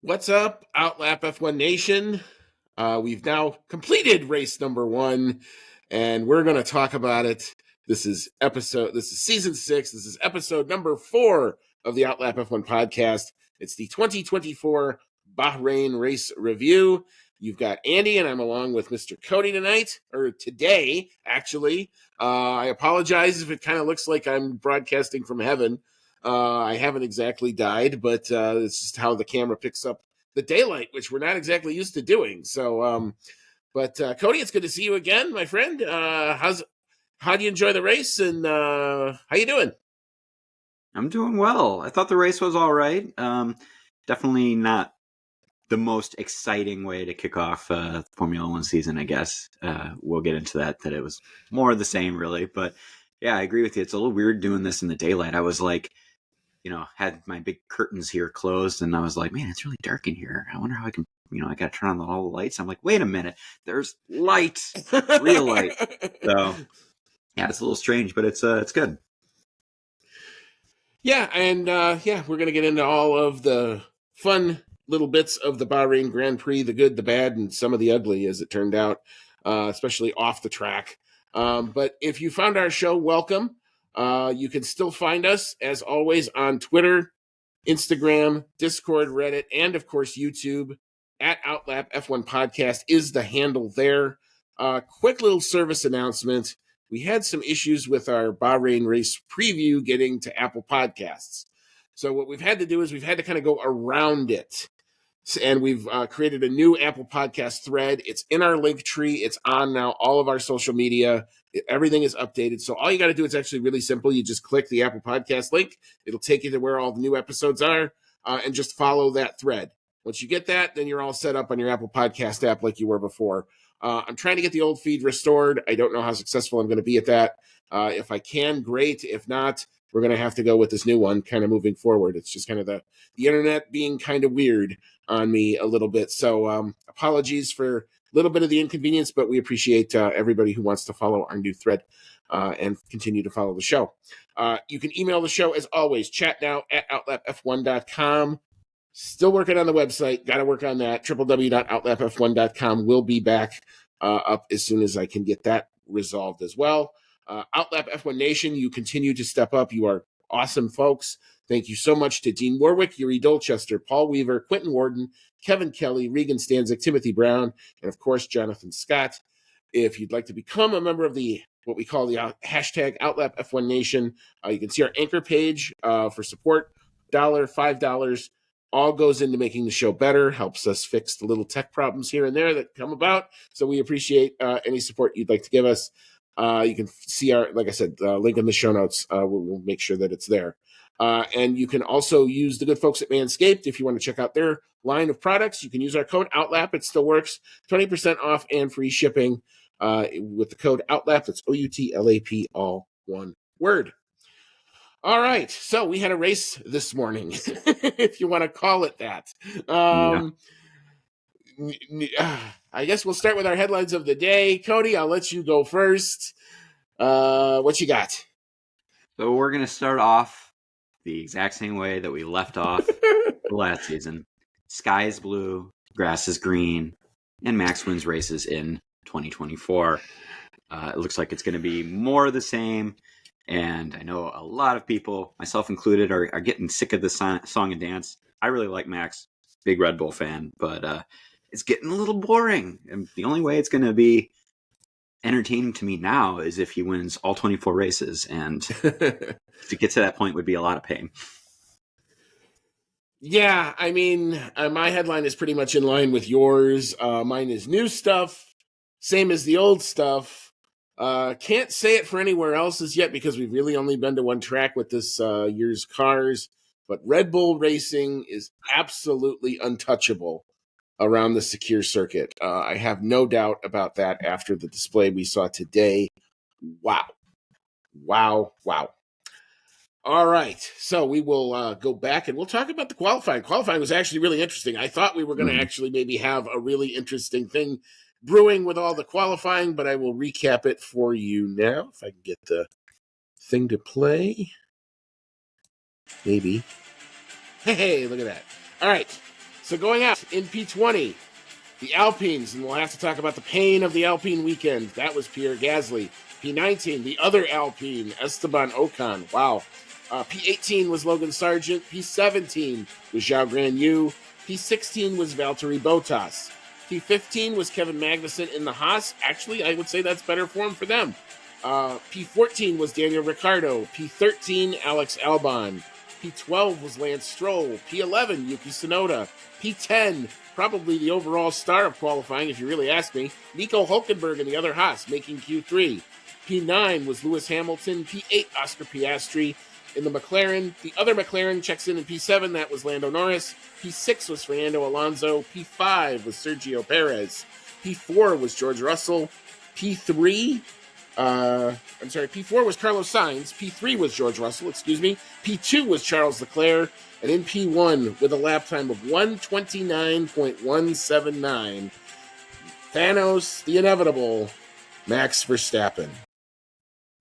What's up, Outlap F1 Nation? We've now completed race number 1, and we're going to talk about it. This is season 6. This is episode number 4 of the Outlap F1 podcast. It's the 2024 Bahrain race review. You've got Andy, and I'm along with Mr. Cody today, actually. I apologize if it kind of looks like I'm broadcasting from heaven. I haven't exactly died, but it's just how the camera picks up the daylight, which we're not exactly used to doing. So, Cody, it's good to see you again, my friend. How do you enjoy the race, and how you doing? I'm doing well. I thought the race was all right. Definitely not the most exciting way to kick off Formula One season, I guess. We'll get into that it was more of the same, really. But yeah, I agree with you. It's a little weird doing this in the daylight. I was like, had my big curtains here closed, and I was like, man, it's really dark in here. I wonder how I can, I got to turn on all the lights. I'm like, wait a minute, there's light, real light. So yeah, it's a little strange, but it's good. Yeah, and we're going to get into all of the fun little bits of the Bahrain Grand Prix, the good, the bad, and some of the ugly, as it turned out, especially off the track. But if you found our show, welcome. You can still find us, as always, on Twitter, Instagram, Discord, Reddit, and, of course, YouTube. At Outlap F1 Podcast is the handle there. Quick little service announcement. We had some issues with our Bahrain race preview getting to Apple Podcasts. So what we've had to do is we've had to kind of go around it. And we've created a new Apple Podcast thread. It's in our link tree. It's on now all of our social media. Everything is updated. So all you got to do, it's actually really simple. You just click the Apple Podcast link. It'll take you to where all the new episodes are, and just follow that thread. Once you get that, then you're all set up on your Apple Podcast app like you were before. I'm trying to get the old feed restored. I don't know how successful I'm going to be at that. If I can, great. If not, we're going to have to go with this new one kind of moving forward. It's just kind of the internet being kind of weird on me a little bit. So apologies for a little bit of the inconvenience, but we appreciate everybody who wants to follow our new thread and continue to follow the show. You can email the show, as always, chatnow@outlapf1.com. Still working on the website. Got to work on that. www.outlapf1.com will be back up as soon as I can get that resolved as well. Outlap F1 Nation, you continue to step up. You are awesome folks. Thank you so much to Dean Warwick, Yuri Dolchester, Paul Weaver, Quentin Warden, Kevin Kelly, Regan Stanzik, Timothy Brown, and of course, Jonathan Scott. If you'd like to become a member of what we call the hashtag Outlap F1 Nation, you can see our anchor page for support. $5 all goes into making the show better, helps us fix the little tech problems here and there that come about. So we appreciate any support you'd like to give us. You can see like I said, link in the show notes. We'll make sure that it's there. And you can also use the good folks at Manscaped. If you want to check out their line of products, you can use our code OUTLAP. It still works. 20% off and free shipping with the code OUTLAP. That's OUTLAP, all one word. All right. So we had a race this morning, if you want to call it that. I guess we'll start with our headlines of the day. Cody, I'll let you go first. What you got? So we're going to start off the exact same way that we left off the last season. Sky is blue, grass is green, and Max wins races in 2024. It looks like it's going to be more of the same. And I know a lot of people, myself included, are getting sick of the song and dance. I really like Max, big Red Bull fan, but it's getting a little boring. And the only way it's going to be entertaining to me now is if he wins all 24 races. And to get to that point would be a lot of pain. Yeah, I mean, my headline is pretty much in line with yours. Mine is new stuff, same as the old stuff. Can't say it for anywhere else as yet because we've really only been to one track with this year's cars. But Red Bull Racing is absolutely untouchable around the secure circuit. I have no doubt about that after the display we saw today. Wow. All right, so we will go back and we'll talk about the qualifying. Qualifying was actually really interesting. I thought we were going to actually maybe have a really interesting thing brewing with all the qualifying, but I will recap it for you now if I can get the thing to play. Maybe. Hey, look at that. All right, So going out in P20, the Alpines, and we'll have to talk about the pain of the Alpine weekend. That was Pierre Gasly. P19, the other Alpine, Esteban Ocon. Wow. P18 was Logan Sargent. P17 was Zhao Guanyu. P16 was Valtteri Bottas. P15 was Kevin Magnussen in the Haas. Actually, I would say that's better form for them. P14 was Daniel Ricciardo. P13, Alex Albon. P12 was Lance Stroll. P11, Yuki Tsunoda. P10, probably the overall star of qualifying, if you really ask me, Nico Hulkenberg and the other Haas, making Q3. P9 was Lewis Hamilton. P8, Oscar Piastri. In the McLaren, the other McLaren checks in P7. That was Lando Norris. P6 was Fernando Alonso. P5 was Sergio Perez. P4 was George Russell. P4 was Carlos Sainz. P3 was George Russell, P2 was Charles Leclerc. And in P1, with a lap time of 1:29.179, Thanos, the inevitable, Max Verstappen.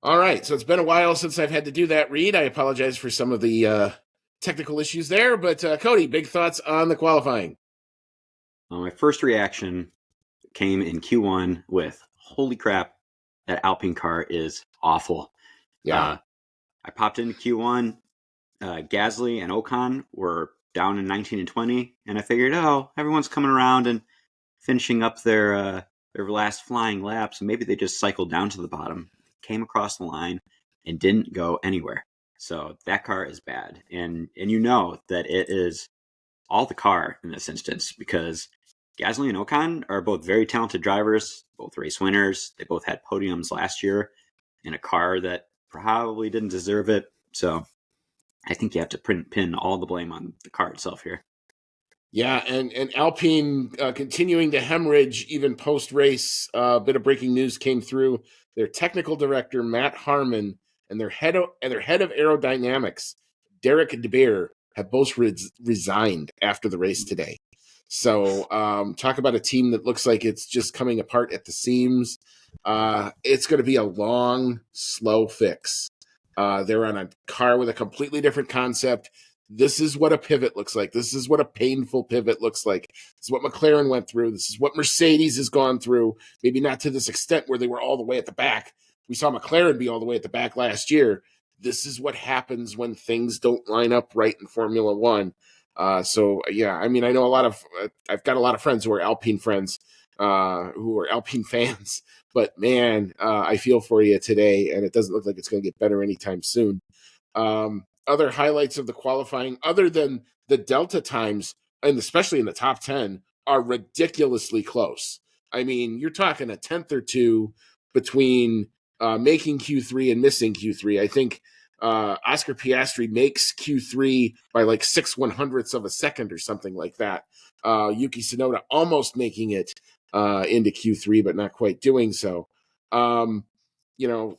All right, so it's been a while since I've had to do that read. I apologize for some of the technical issues there, but Cody, big thoughts on the qualifying? My first reaction came in Q1 with, holy crap, that Alpine car is awful. Yeah. I popped into Q1. Gasly and Ocon were down in 19 and 20, and I figured, everyone's coming around and finishing up their last flying laps, and maybe they just cycled down to the bottom, came across the line, and didn't go anywhere. So that car is bad, and you know that it is all the car in this instance, because Gasly and Ocon are both very talented drivers, both race winners. They both had podiums last year in a car that probably didn't deserve it. So I think you have to pin all the blame on the car itself here. Yeah, and Alpine continuing to hemorrhage even post-race. A bit of breaking news came through. Their technical director, Matt Harmon, and their head of aerodynamics, Derek De Beer, have both resigned after the race today. So talk about a team that looks like it's just coming apart at the seams. It's going to be a long, slow fix. They're on a car with a completely different concept. This is what a pivot looks like. This is what a painful pivot looks like. This is what McLaren went through. This is what Mercedes has gone through. Maybe not to this extent where they were all the way at the back. We saw McLaren be all the way at the back last year. This is what happens when things don't line up right in Formula One. So yeah, I mean, I know I've got a lot of friends who are Alpine friends, who are Alpine fans, but man, I feel for you today, and it doesn't look like it's going to get better anytime soon. Other highlights of the qualifying, other than the Delta times, and especially in the top 10, are ridiculously close. I mean, you're talking a tenth or two between making Q3 and missing Q3. I think Oscar Piastri makes Q3 by like 6/100ths of a second or something like that. Yuki Tsunoda almost making it into Q3, but not quite doing so.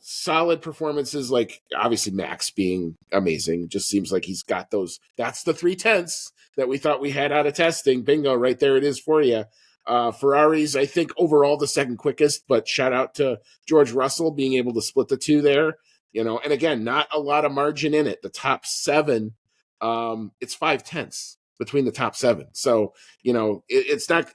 Solid performances, like obviously Max being amazing. Just seems like he's got those. That's the 3/10 that we thought we had out of testing. Bingo, right there it is for you. Ferraris, I think overall the second quickest, but shout out to George Russell being able to split the two there. And again, not a lot of margin in it. The top 7, it's 5/10 between the top 7. So, it's not.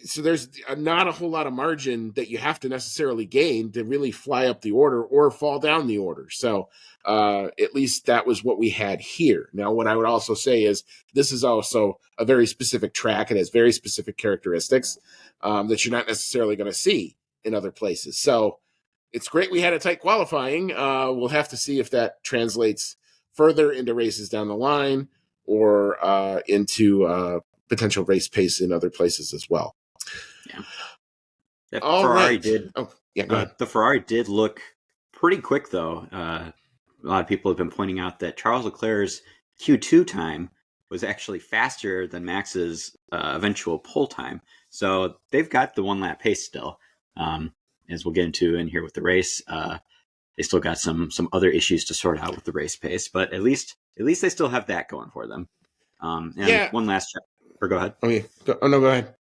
So there's not a whole lot of margin that you have to necessarily gain to really fly up the order or fall down the order. So at least that was what we had here. Now, what I would also say is this is also a very specific track. It has very specific characteristics that you're not necessarily going to see in other places. So it's great we had a tight qualifying. We'll have to see if that translates further into races down the line or into potential race pace in other places as well. Yeah. Ferrari did. Oh, yeah, go ahead. The Ferrari did look pretty quick, though. A lot of people have been pointing out that Charles Leclerc's Q2 time was actually faster than Max's eventual pole time. So they've got the 1-lap pace still. As we'll get into in here with the race, they still got some other issues to sort out with the race pace, but at least they still have that going for them. One last. Or go ahead. Okay. No, go ahead.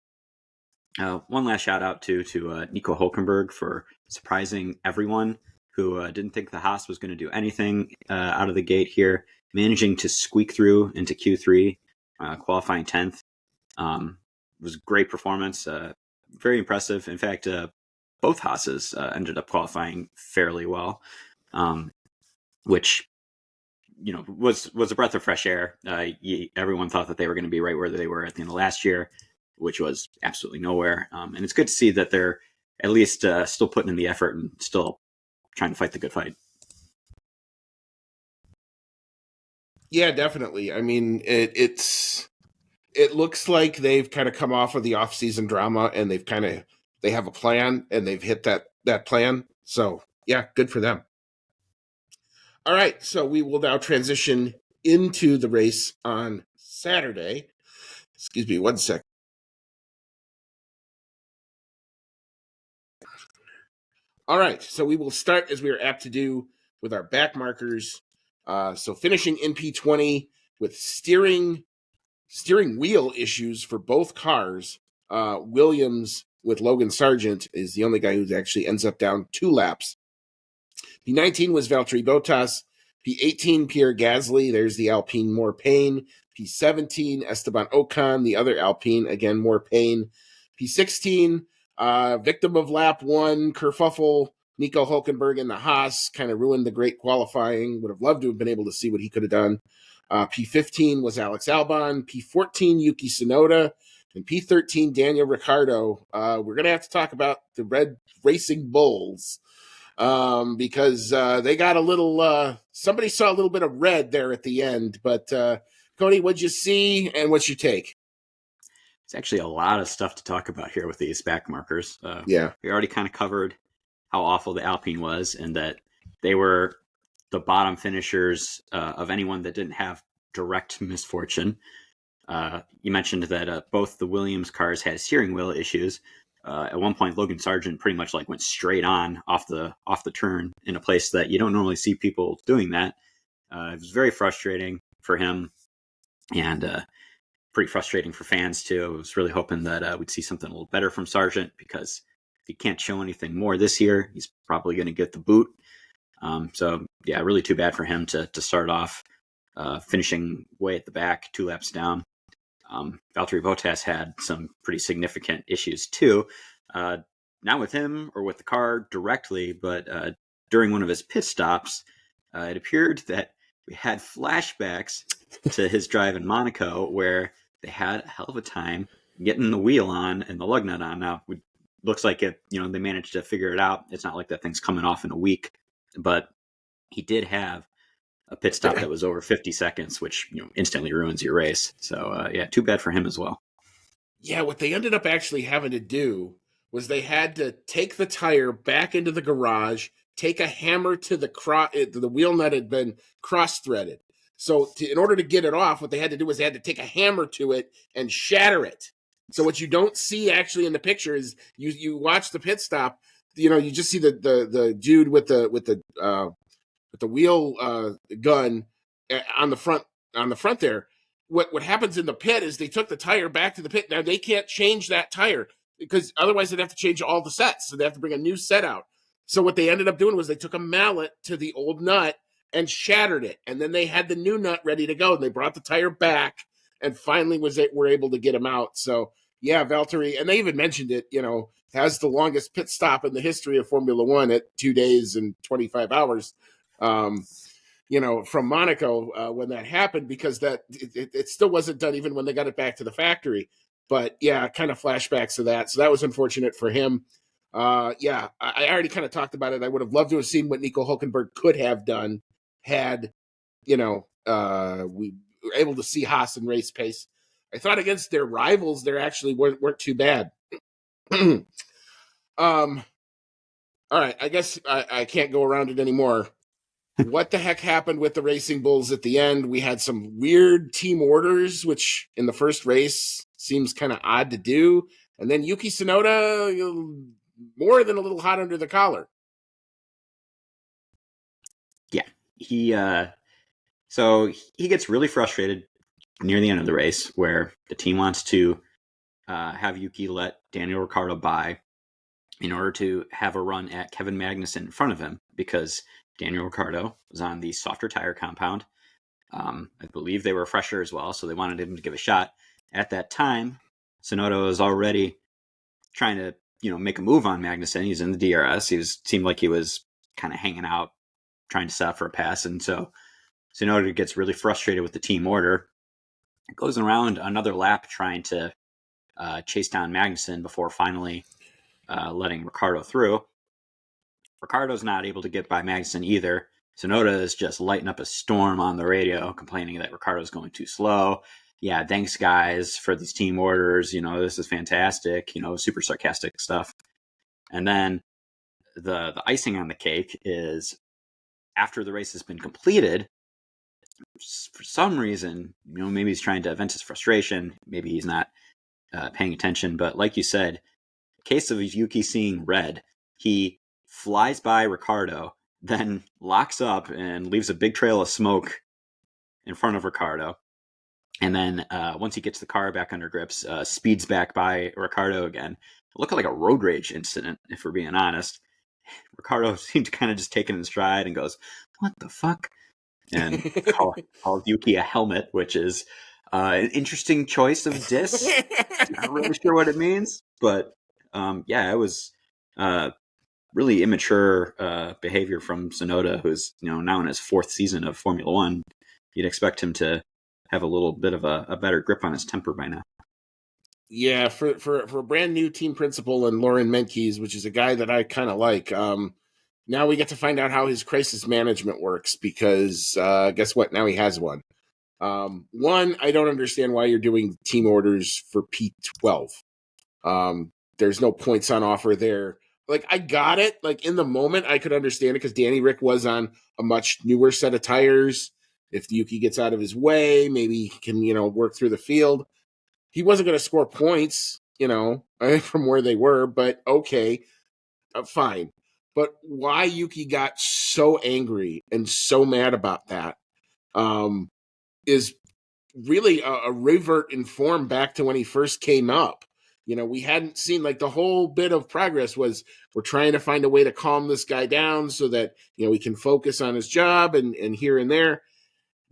One last shout out to Nico Hulkenberg for surprising everyone who didn't think the Haas was going to do anything out of the gate here, managing to squeak through into Q3 qualifying 10th. It was a great performance, very impressive. In fact, both Haas's ended up qualifying fairly well, which was a breath of fresh air. Everyone thought that they were going to be right where they were at the end of last year, which was absolutely nowhere. And it's good to see that they're at least still putting in the effort and still trying to fight the good fight. Yeah, definitely. I mean, it looks like they've kind of come off of the off-season drama, and they have a plan, and they've hit that plan. So yeah, good for them. All right, so we will now transition into the race on Saturday. Excuse me, one sec. All right, so we will start as we are apt to do with our back markers. So finishing in P20 with steering wheel issues for both cars. Williams with Logan Sargent is the only guy who actually ends up down 2 laps. P19 was Valtteri Bottas. P18, Pierre Gasly. There's the Alpine, more pain. P17, Esteban Ocon, the other Alpine, again, more pain. P16, victim of lap 1, kerfuffle. Nico Hulkenberg in the Haas kind of ruined the great qualifying. Would have loved to have been able to see what he could have done. P15 was Alex Albon. P14, Yuki Tsunoda. And P13, Daniel Ricciardo. We're going to have to talk about the Red Racing Bulls because they got a little, somebody saw a little bit of red there at the end. But Cody, what'd you see and what's your take? It's actually a lot of stuff to talk about here with these back markers. Yeah. We already kind of covered how awful the Alpine was and that they were the bottom finishers of anyone that didn't have direct misfortune. You mentioned that both the Williams cars had steering wheel issues. At one point, Logan Sargent pretty much like went straight on off the turn in a place that you don't normally see people doing that. It was very frustrating for him and pretty frustrating for fans too. I was really hoping that we'd see something a little better from Sargent because if he can't show anything more this year, he's probably going to get the boot. So yeah, really too bad for him to start off finishing way at the back, 2 laps down. Valtteri Bottas had some pretty significant issues too, not with him or with the car directly, but during one of his pit stops, it appeared that we had flashbacks to his drive in Monaco where they had a hell of a time getting the wheel on and the lug nut on. Now, it looks like they managed to figure it out. It's not like that thing's coming off in a week, but he did have a pit stop that was over 50 seconds, which instantly ruins your race. So yeah, too bad for him as well. Yeah, what they ended up actually having to do was they had to take the tire back into the garage, take a hammer to the wheel nut had been cross-threaded. So in order to get it off, what they had to do was they had to take a hammer to it and shatter it. So what you don't see actually in the picture is you watch the pit stop, you just see the dude with the wheel gun on the front there. What happens in the pit is they took the tire back to the pit. Now they can't change that tire because otherwise they'd have to change all the sets. So they have to bring a new set out. So what they ended up doing was they took a mallet to the old nut and shattered it. And then they had the new nut ready to go. And they brought the tire back and finally were able to get him out. So yeah, Valtteri, and they even mentioned it, has the longest pit stop in the history of Formula One at 2 days and 25 hours. From Monaco when that happened, because it still wasn't done even when they got it back to the factory. But yeah, kind of flashbacks to that. So that was unfortunate for him. I already kind of talked about it. I would have loved to have seen what Nico Hulkenberg could have done had, we were able to see Haas in race pace. I thought against their rivals, they actually weren't too bad. All right, I guess I can't go around it anymore. What the heck happened with the Racing Bulls at the end? We had some weird team orders, which in the first race seems kind of odd to do. And then Yuki Tsunoda, more than a little hot under the collar. Yeah, so he gets really frustrated near the end of the race where the team wants to have Yuki let Daniel Ricciardo by in order to have a run at Kevin Magnussen in front of him because Daniel Ricciardo was on the softer tire compound. I believe they were fresher as well, so they wanted him to give a shot. At that time, Sonoda was already trying to, make a move on Magnussen. He's in the DRS. Seemed like he was kind of hanging out, trying to set up for a pass, and so Sonoda gets really frustrated with the team order. It goes around another lap trying to chase down Magnussen before finally letting Ricciardo through. Ricciardo's not able to get by Magnussen either. Sonoda is just lighting up a storm on the radio, complaining that Ricciardo's going too slow. Yeah, thanks guys for these team orders. This is fantastic. Super sarcastic stuff. And then the icing on the cake is after the race has been completed, for some reason, maybe he's trying to vent his frustration. Maybe he's not paying attention. But like you said, case of Yuki seeing red, he flies by Ricciardo, then locks up and leaves a big trail of smoke in front of Ricciardo. And then once he gets the car back under grips, speeds back by Ricciardo again. It looked like a road rage incident, if we're being honest. Ricciardo seemed to kind of just take it in stride and goes, "What the fuck?" And called Yuki a helmet, which is an interesting choice of diss. Not really sure what it means, but it was really immature behavior from Tsunoda, who's now in his 4th season of Formula One. You'd expect him to have a little bit of a better grip on his temper by now. Yeah, for a brand new team principal and Lauren Menkes, which is a guy that I kind of like. Now we get to find out how his crisis management works because guess what? Now he has one. One, I don't understand why you're doing team orders for P12. There's no points on offer there. Like, I got it. Like, in the moment, I could understand it because Danny Rick was on a much newer set of tires. If Yuki gets out of his way, maybe he can, work through the field. He wasn't going to score points, from where they were, but okay, fine. But why Yuki got so angry and so mad about that is really a revert in form back to when he first came up. We hadn't seen, like, the whole bit of progress was we're trying to find a way to calm this guy down so that, he can focus on his job and here and there.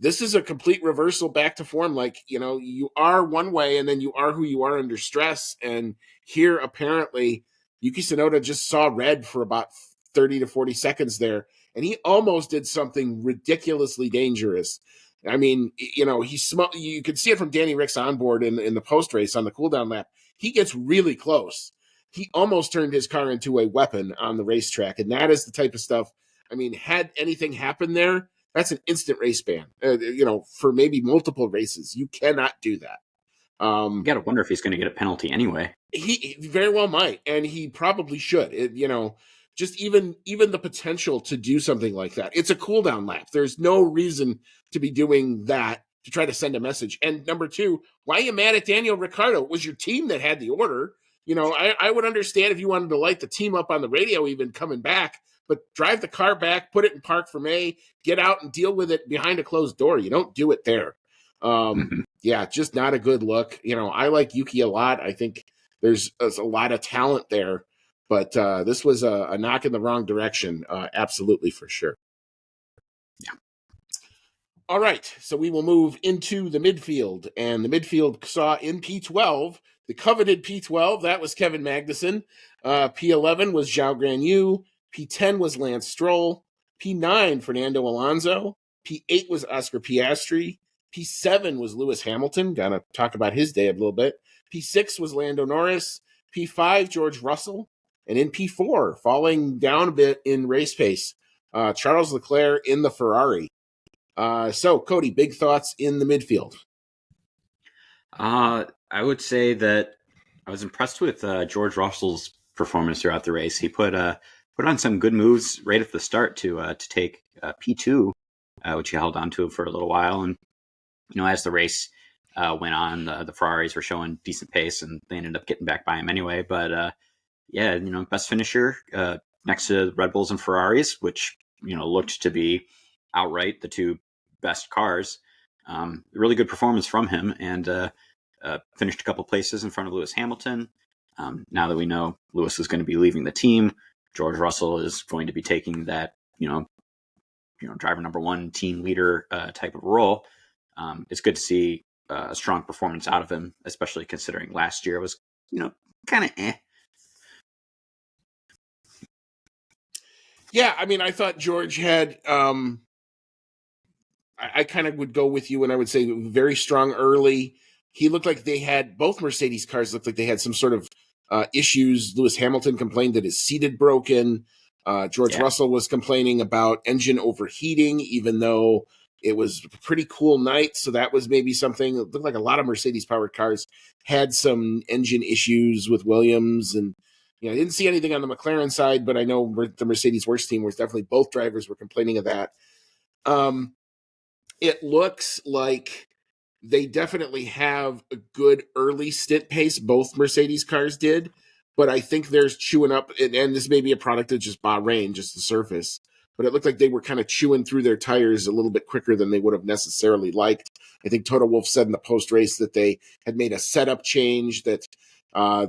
This is a complete reversal back to form. Like, you are one way and then you are who you are under stress. And here, apparently, Yuki Tsunoda just saw red for about 30 to 40 seconds there. And he almost did something ridiculously dangerous. I mean, you could see it from Danny Rick's onboard in the post race on the cooldown lap. He gets really close. He almost turned his car into a weapon on the racetrack. And that is the type of stuff. I mean, had anything happened there, that's an instant race ban, for maybe multiple races. You cannot do that. You got to wonder if he's going to get a penalty anyway. He very well might, and he probably should. Just even the potential to do something like that. It's a cooldown lap. There's no reason to be doing that to try to send a message. And number two, why are you mad at Daniel Ricciardo? It was your team that had the order. I would understand if you wanted to light the team up on the radio even coming back, but drive the car back, put it in park from A, get out and deal with it behind a closed door. You don't do it there. Yeah, just not a good look. I like Yuki a lot. I think there's a lot of talent there, but this was a knock in the wrong direction. Absolutely, for sure. Yeah. All right, so we will move into the midfield, and the midfield saw in P12, the coveted P12, that was Kevin Magnussen. P11 was Zhao Guanyu. P10 was Lance Stroll. P9, Fernando Alonso. P8 was Oscar Piastri. P7 was Lewis Hamilton. Gonna talk about his day a little bit. P6 was Lando Norris. P5, George Russell. And in P4, falling down a bit in race pace, Charles Leclerc in the Ferrari. So, Cody, big thoughts in the midfield. I would say that I was impressed with George Russell's performance throughout the race. He put on some good moves right at the start to take P2, which he held on to for a little while. And as the race went on, the Ferraris were showing decent pace, and they ended up getting back by him anyway. But best finisher next to Red Bulls and Ferraris, which looked to be outright the two best cars. Really good performance from him, and finished a couple places in front of Lewis Hamilton. Now that we know Lewis is going to be leaving the team, George Russell is going to be taking that driver number one, team leader type of role. It's good to see a strong performance out of him, especially considering last year was, kind of eh. Yeah, I mean, I thought George had. I kind of would go with you, and I would say very strong early. He looked like they had both Mercedes cars looked like they had some sort of issues. Lewis Hamilton complained that his seat had broken. George Yeah. Russell was complaining about engine overheating, even though it was a pretty cool night. So that was maybe something. It looked like a lot of Mercedes powered cars had some engine issues with Williams. And I didn't see anything on the McLaren side, but I know the Mercedes worst team was definitely both drivers were complaining of that. It looks like they definitely have a good early stint pace. Both Mercedes cars did, but I think there's chewing up, and this may be a product of just Bahrain, just the surface. But it looked like they were kind of chewing through their tires a little bit quicker than they would have necessarily liked. I think Toto Wolff said in the post race that they had made a setup change that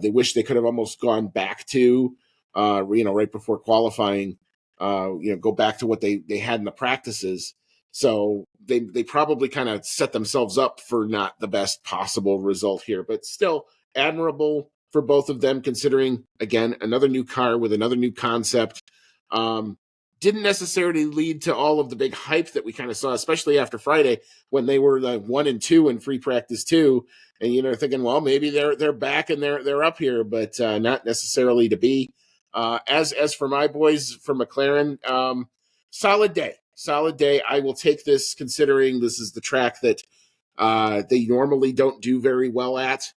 they wish they could have almost gone back to, right before qualifying. Go back to what they had in the practices. So they probably kind of set themselves up for not the best possible result here, but still admirable for both of them, considering, again, another new car with another new concept. Didn't necessarily lead to all of the big hype that we kind of saw, especially after Friday when they were like 1 and 2 in free practice 2, and thinking, well, maybe they're back and they're up here, but not necessarily to be. As for my boys from McLaren, solid day. Solid day. I will take this, considering this is the track that they normally don't do very well at.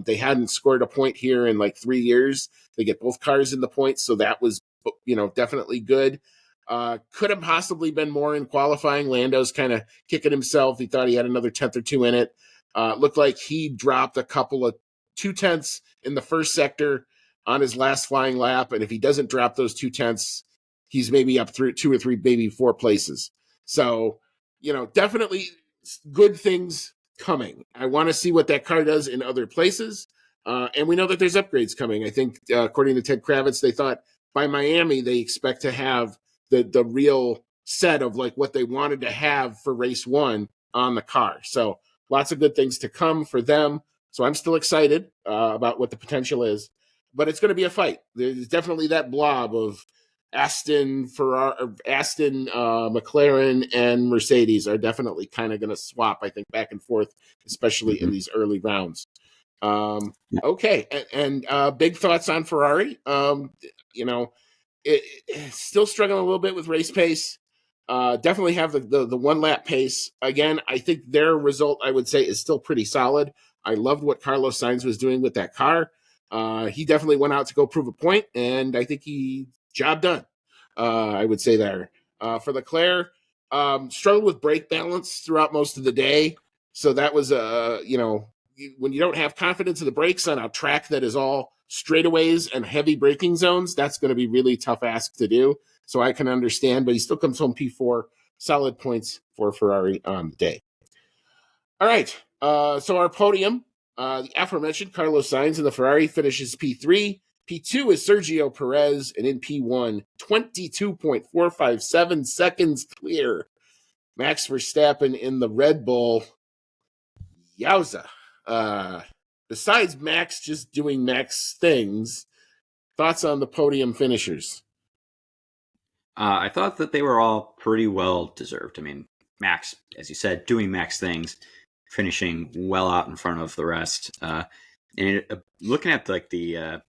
They hadn't scored a point here in like 3 years. They get both cars in the points, so that was definitely good. Could have possibly been more in qualifying. Lando's kind of kicking himself. He thought he had another tenth or two in it. Looked like he dropped a couple of 2/10 in the first sector on his last flying lap, and if he doesn't drop those 2/10, he's maybe up through 2 or 3, maybe 4 places. So, definitely good things coming. I want to see what that car does in other places. And we know that there's upgrades coming. I think, according to Ted Kravitz, they thought by Miami, they expect to have the real set of like what they wanted to have for race 1 on the car. So lots of good things to come for them. So I'm still excited about what the potential is, but it's going to be a fight. There's definitely that blob of Aston, McLaren, and Mercedes are definitely kind of going to swap, I think, back and forth, especially in these early rounds. Okay, and big thoughts on Ferrari. Still struggling a little bit with race pace. Definitely have the 1 lap pace. Again, I think their result, I would say, is still pretty solid. I loved what Carlos Sainz was doing with that car. He definitely went out to go prove a point, and I think job done. I would say there. For Leclerc, struggled with brake balance throughout most of the day. So that was, when you don't have confidence in the brakes on a track that is all straightaways and heavy braking zones, that's going to be really tough ask to do. So I can understand, but he still comes home P4. Solid points for Ferrari on the day. All right. So our podium, the aforementioned Carlos Sainz in the Ferrari finishes P3. P2 is Sergio Perez, and in P1, 22.457 seconds clear. Max Verstappen in the Red Bull. Yowza. Besides Max just doing Max things, thoughts on the podium finishers? I thought that they were all pretty well deserved. I mean, Max, as you said, doing Max things, finishing well out in front of the rest. Looking at like the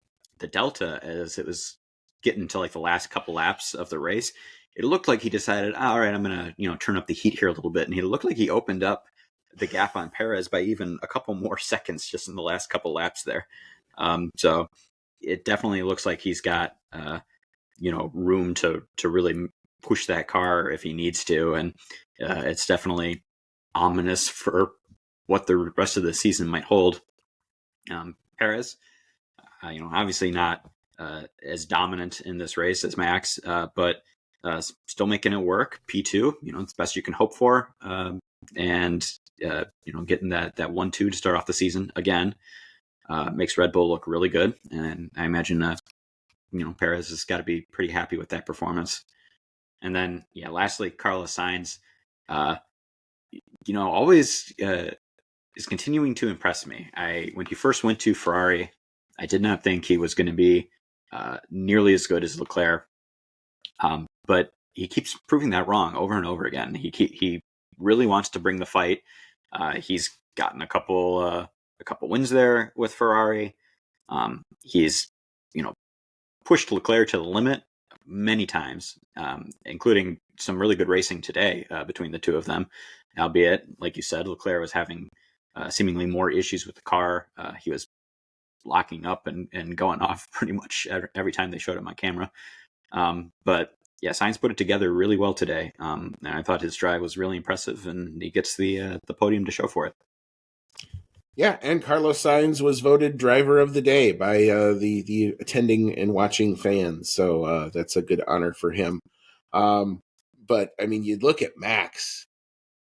delta as it was getting to like the last couple laps of the race, it looked like he decided, all right, I'm gonna turn up the heat here a little bit, and he looked like he opened up the gap on Perez by even a couple more seconds just in the last couple laps there. So it definitely looks like he's got room to really push that car if he needs to, and it's definitely ominous for what the rest of the season might hold. Perez, obviously not as dominant in this race as Max, but still making it work. P2, it's the best you can hope for, and getting that 1-2 to start off the season again makes Red Bull look really good, and I imagine Perez has got to be pretty happy with that performance. And then, lastly, Carlos Sainz, always is continuing to impress me. When he first went to Ferrari, I did not think he was going to be nearly as good as Leclerc. But he keeps proving that wrong over and over again. He really wants to bring the fight. He's gotten a couple wins there with Ferrari. He's pushed Leclerc to the limit many times, including some really good racing today between the two of them. Albeit, like you said, Leclerc was having seemingly more issues with the car. He was locking up and going off pretty much every time they showed him on camera. But yeah, Sainz put it together really well today. And I thought his drive was really impressive, and he gets the podium to show for it. Yeah, and Carlos Sainz was voted driver of the day by the attending and watching fans. So that's a good honor for him. But I mean, you look at Max,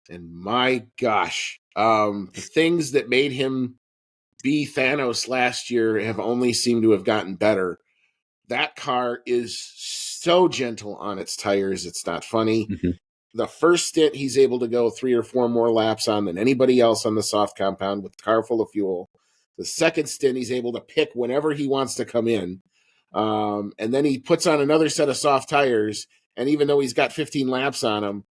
and my gosh, the things that made him be Thanos last year have only seemed to have gotten better. That car is so gentle on its tires, it's not funny. Mm-hmm. The first stint, he's able to go 3 or 4 more laps on than anybody else on the soft compound with the car full of fuel. The second stint, he's able to pick whenever he wants to come in. And then he puts on another set of soft tires. And even though he's got 15 laps on him,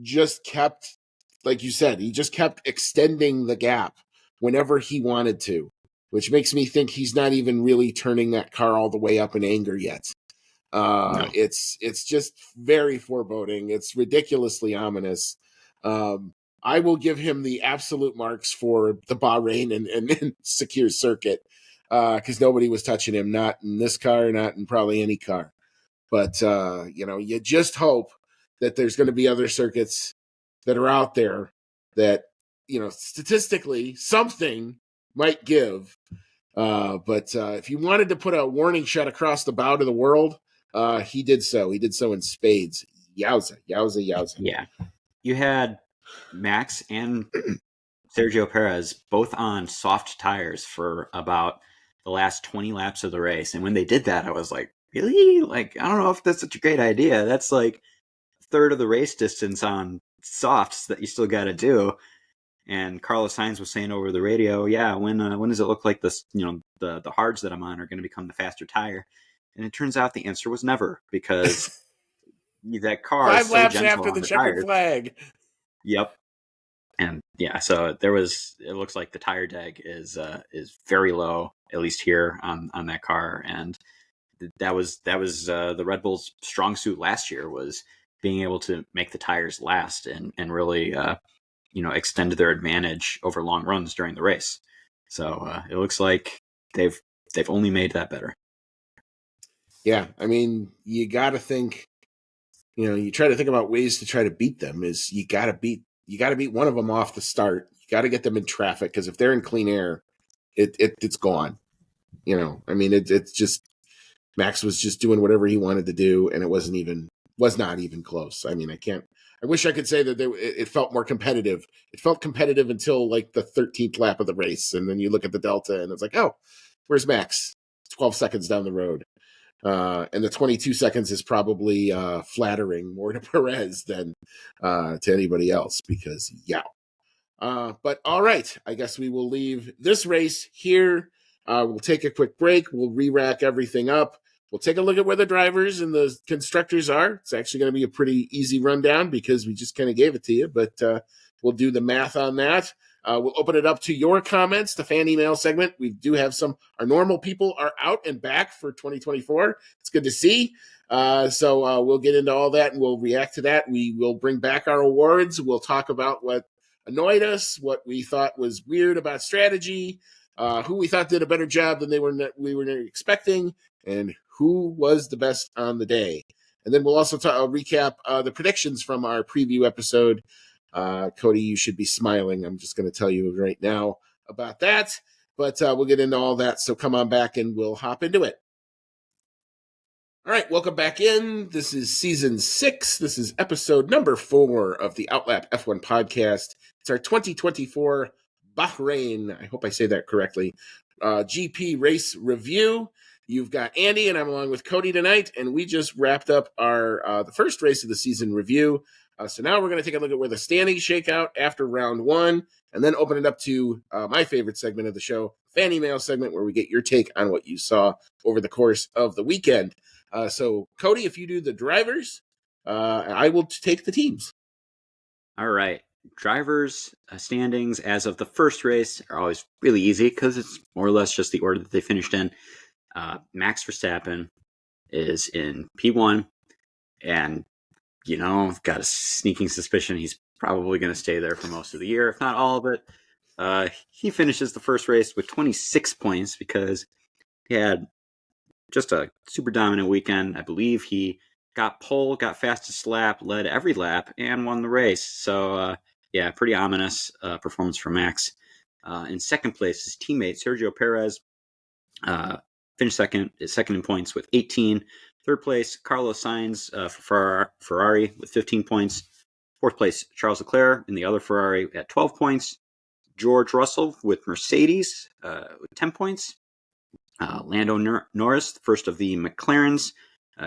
just kept, like you said, he just kept extending the gap whenever he wanted to, which makes me think he's not even really turning that car all the way up in anger yet. No. It's just very foreboding. It's ridiculously ominous. I will give him the absolute marks for the Bahrain and secure circuit because nobody was touching him, not in this car, not in probably any car. But you just hope that there's going to be other circuits that are out there that statistically something might give. But if you wanted to put a warning shot across the bow to the world, he did so. He did so in spades. Yowza, yowza, yowza. Yeah. You had Max and Sergio Perez both on soft tires for about the last 20 laps of the race. And when they did that, I was like, really? Like, I don't know if that's such a great idea. That's like a third of the race distance on softs that you still got to do. And Carlos Sainz was saying over the radio, yeah, when does it look like this, the hards that I'm on are going to become the faster tire? And it turns out the answer was never, because that car 5 is so laps gentle after on the the checkered tires. flag. Yep. And yeah, so it looks like the tire deg is very low, at least here on that car. And that was the Red Bull's strong suit last year, was being able to make the tires last and really extend their advantage over long runs during the race. So it looks like they've only made that better. Yeah, I mean, you got to think. You try to think about ways to try to beat them. Is you got to beat one of them off the start. You got to get them in traffic, because if they're in clean air, it's gone. I mean, it's just Max was just doing whatever he wanted to do, and it was not even close. I mean, I wish I could say that it felt more competitive. It felt competitive until like the 13th lap of the race, and then you look at the delta, and it's like, oh, where's Max? 12 seconds down the road. And the 22 seconds is probably flattering more to Perez than to anybody else, because, yeah. But all right, I guess we will leave this race here. We'll take a quick break. We'll re-rack everything up. We'll take a look at where the drivers and the constructors are. It's actually going to be a pretty easy rundown because we just kind of gave it to you, but we'll do the math on that. We'll open it up to your comments, the fan email segment. We do have our normal people are out and back for 2024. It's good to see. So we'll get into all that and we'll react to that. We will bring back our awards. We'll talk about what annoyed us, what we thought was weird about strategy, who we thought did a better job than we were expecting, and who was the best on the day. And then we'll also recap the predictions from our preview episode. Cody, you should be smiling. I'm just going to tell you right now about that. But we'll get into all that. So come on back and we'll hop into it. All right, welcome back in. This is season 6. This is episode number 4 of the Outlap F1 podcast. It's our 2024 Bahrain, I hope I say that correctly, GP race review. You've got Andy, and I'm along with Cody tonight, and we just wrapped up our the first race of the season review. So now we're going to take a look at where the standings shake out after round one, and then open it up to my favorite segment of the show, fan email segment, where we get your take on what you saw over the course of the weekend. So, Cody, if you do the drivers, I will take the teams. All right. Drivers' standings as of the first race are always really easy because it's more or less just the order that they finished in. Max Verstappen is in P1, and, I've got a sneaking suspicion he's probably going to stay there for most of the year, if not all of it. He finishes the first race with 26 points because he had just a super dominant weekend. I believe he got pole, got fastest lap, led every lap, and won the race. So, pretty ominous performance for Max. In second place, his teammate Sergio Perez finished second in points with 18. Third place, Carlos Sainz for Ferrari with 15 points. Fourth place, Charles Leclerc in the other Ferrari at 12 points. George Russell with Mercedes with 10 points. Lando Norris, the first of the McLarens,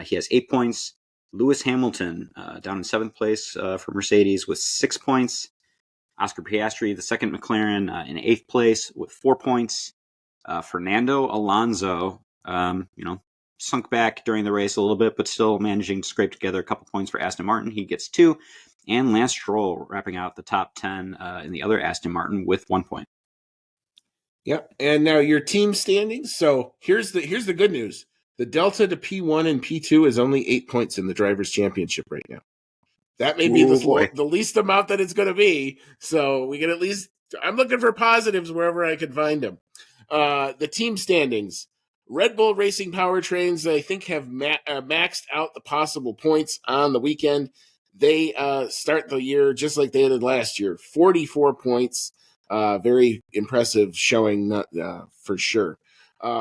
he has 8 points. Lewis Hamilton down in seventh place for Mercedes with 6 points. Oscar Piastri, the second McLaren, in eighth place with 4 points. Fernando Alonso, sunk back during the race a little bit, but still managing to scrape together a couple points for Aston Martin. He gets 2. And Lance Stroll wrapping out the top 10 in the other Aston Martin with 1 point. Yep. And now your team standings. So here's the good news. The delta to P1 and P2 is only 8 points in the Drivers' Championship right now. That may be the least amount that it's going to be. So we can at least, I'm looking for positives wherever I can find them. The team standings. Red Bull Racing Powertrains, I think, have maxed out the possible points on the weekend. They start the year just like they did last year, 44 points. Very impressive showing, for sure.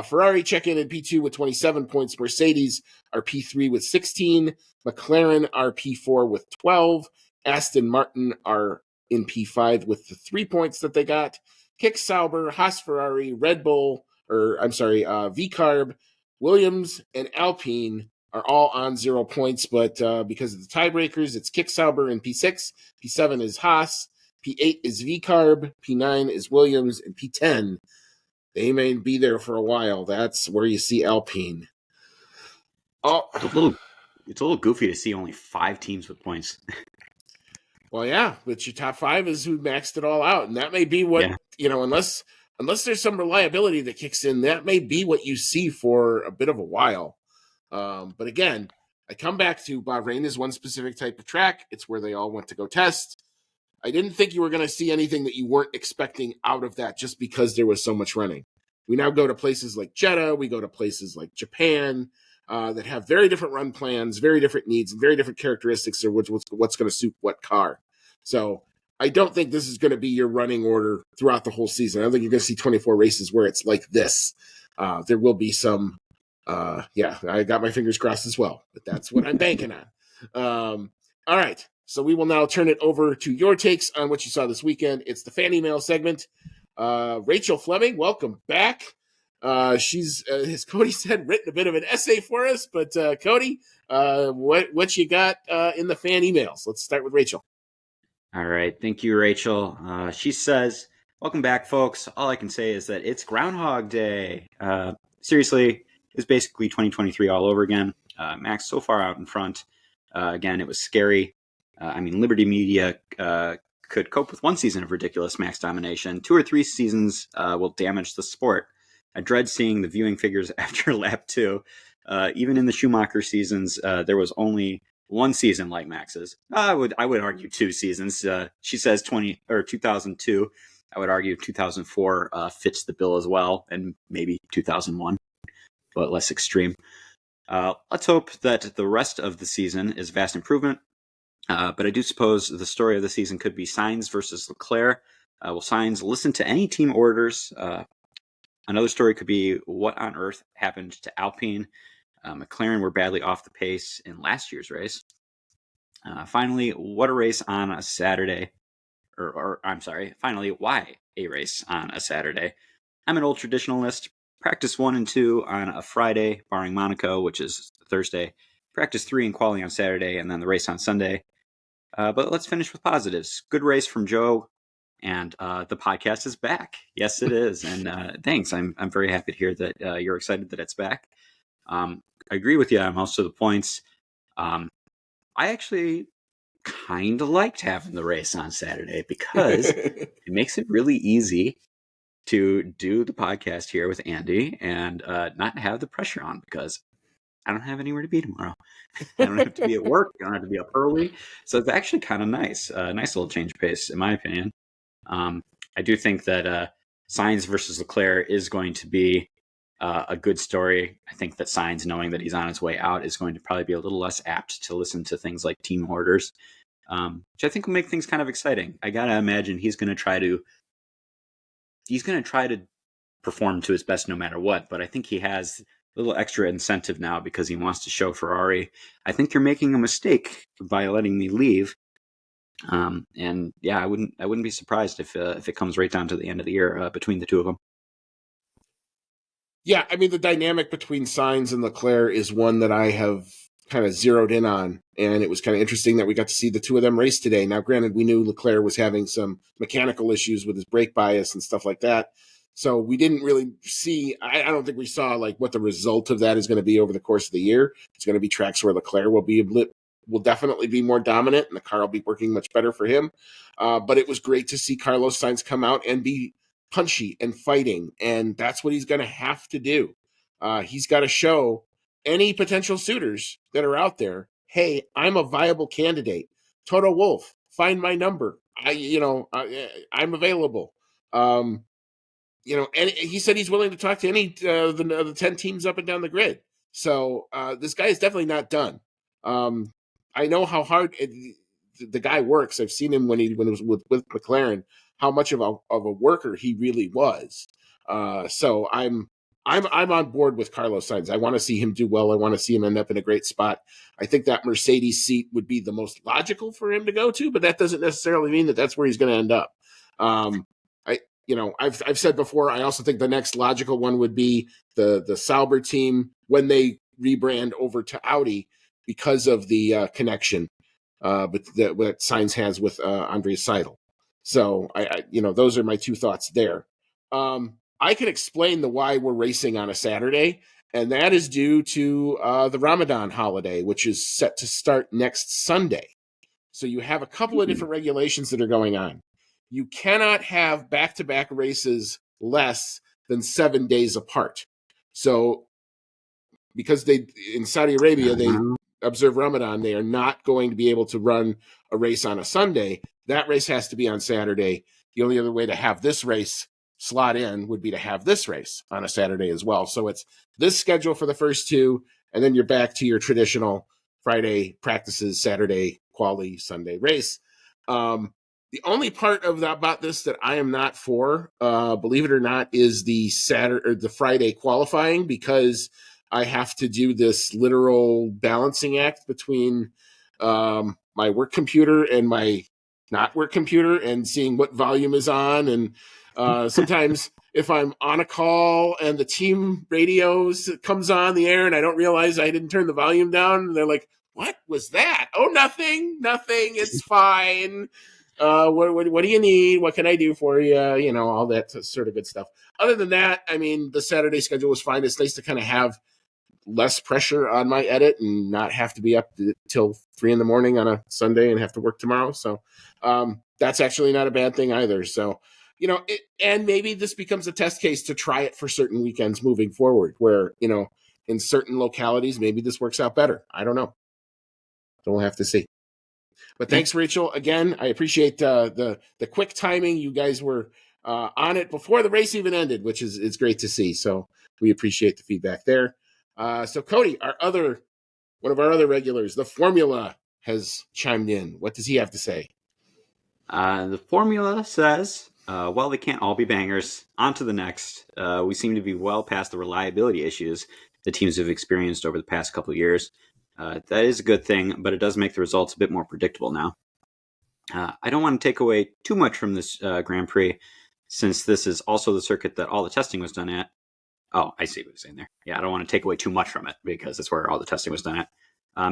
Ferrari check in P2 with 27 points. Mercedes are P3 with 16. McLaren are P4 with 12. Aston Martin are in P5 with the 3 points that they got. Kick Sauber, Haas Ferrari, Red Bull, VCarb, Williams, and Alpine are all on 0 points, but because of the tiebreakers, it's Kick Sauber in P6, P7 is Haas, P8 is VCarb, P9 is Williams, and P10, they may be there for a while. That's where you see Alpine. Oh, it's a little goofy to see only 5 teams with points. Well, yeah, but your top 5 is who maxed it all out, and that may be what, unless there's some reliability that kicks in, that may be what you see for a bit of a while. But again, I come back to Bahrain is one specific type of track. It's where they all went to go test. I didn't think you were going to see anything that you weren't expecting out of that just because there was so much running. We now go to places like Jeddah. We go to places like Japan that have very different run plans, very different needs, and very different characteristics of what's going to suit what car. So I don't think this is going to be your running order throughout the whole season. I don't think you're going to see 24 races where it's like this. There will be some, I got my fingers crossed as well, but that's what I'm banking on. All right. So we will now turn it over to your takes on what you saw this weekend. It's the fan email segment. Rachel Fleming, welcome back. She's, as Cody said, written a bit of an essay for us. But Cody, what you got in the fan emails? Let's start with Rachel. All right. Thank you, Rachel. She says, welcome back, folks. All I can say is that it's Groundhog Day. Seriously, it's basically 2023 all over again. Max so far out in front. Again, it was scary. Liberty Media could cope with one season of ridiculous Max domination. 2 or 3 seasons will damage the sport. I dread seeing the viewing figures after lap 2. Even in the Schumacher seasons, there was only one season like Max's. I would argue 2 seasons. She says 2002. I would argue 2004 fits the bill as well, and maybe 2001, but less extreme. Let's hope that the rest of the season is vast improvement. But I do suppose the story of the season could be Sainz versus Leclerc. Will Sainz listen to any team orders? Another story could be what on earth happened to Alpine. McLaren were badly off the pace in last year's race. Finally, what a race on a Saturday. Finally, why a race on a Saturday? I'm an old traditionalist. practice 1 and 2 on a Friday, barring Monaco, which is Thursday. Practice 3 and quali on Saturday, and then the race on Sunday. But let's finish with positives. Good race from Joe, and the podcast is back. Yes, it is, and thanks. I'm very happy to hear that you're excited that it's back. I agree with you on most of the points. I actually kind of liked having the race on Saturday because it makes it really easy to do the podcast here with Andy and not have the pressure on because I don't have anywhere to be tomorrow. I don't have to be at work. I don't have to be up early. So it's actually kind of nice. Nice little change of pace, in my opinion. I do think that Sainz versus Leclerc is going to be a good story. I think that Sainz, knowing that he's on his way out, is going to probably be a little less apt to listen to things like team orders, which I think will make things kind of exciting. I gotta imagine he's going to try to perform to his best no matter what. But I think he has a little extra incentive now because he wants to show Ferrari, I think you're making a mistake by letting me leave. And yeah, I wouldn't be surprised if it comes right down to the end of the year between the two of them. Yeah, I mean, the dynamic between Sainz and Leclerc is one that I have kind of zeroed in on, and it was kind of interesting that we got to see the two of them race today. Now, granted, we knew Leclerc was having some mechanical issues with his brake bias and stuff like that, so we didn't really see, I don't think we saw like what the result of that is going to be over the course of the year. It's going to be tracks where Leclerc will definitely be more dominant, and the car will be working much better for him. But it was great to see Carlos Sainz come out and be punchy and fighting, and that's what he's going to have to do. He's got to show any potential suitors that are out there, hey, I'm a viable candidate. Toto Wolff, find my number. I'm available. And he said he's willing to talk to any the 10 teams up and down the grid. So this guy is definitely not done. I know how hard the guy works. I've seen him when he was with McLaren, how much of a worker he really was. So I'm on board with Carlos Sainz. I want to see him do well. I want to see him end up in a great spot. I think that Mercedes seat would be the most logical for him to go to, but that doesn't necessarily mean that that's where he's going to end up. I've said before, I also think the next logical one would be the Sauber team when they rebrand over to Audi because of the connection that Sainz has with Andreas Seidel. So those are my two thoughts there. I can explain the why we're racing on a Saturday, and that is due to the Ramadan holiday, which is set to start next Sunday. So you have a couple of different regulations that are going on. You cannot have back-to-back races less than 7 days apart. So because in Saudi Arabia, they observe Ramadan, they are not going to be able to run a race on a Sunday. That race has to be on Saturday. The only other way to have this race slot in would be to have this race on a Saturday as well. So it's this schedule for the first two, and then you're back to your traditional Friday practices, Saturday quali, Sunday race. The only part about this that I am not for, believe it or not, is the Friday qualifying, because I have to do this literal balancing act between my work computer and my not work computer, and seeing what volume is on. And sometimes if I'm on a call and the team radio comes on the air and I don't realize I didn't turn the volume down, they're like, "What was that?" "Oh, nothing. It's fine. What do you need? What can I do for you?" All that sort of good stuff. Other than that, I mean, the Saturday schedule was fine. It's nice to kind of have less pressure on my edit and not have to be up till 3 a.m. on a Sunday and have to work tomorrow. So that's actually not a bad thing either. So, and maybe this becomes a test case to try it for certain weekends moving forward, where, in certain localities, maybe this works out better. I don't know. So we'll have to see. But thanks, Rachel. Again, I appreciate the quick timing. You guys were on it before the race even ended, which is great to see. So we appreciate the feedback there. So Cody, one of our other regulars, the Formula, has chimed in. What does he have to say? The Formula says, well, they can't all be bangers. On to the next. We seem to be well past the reliability issues the teams have experienced over the past couple of years. That is a good thing, but it does make the results a bit more predictable now. I don't want to take away too much from this Grand Prix, since this is also the circuit that all the testing was done at. Oh, I see what you're saying there. Yeah, I don't want to take away too much from it because that's where all the testing was done at.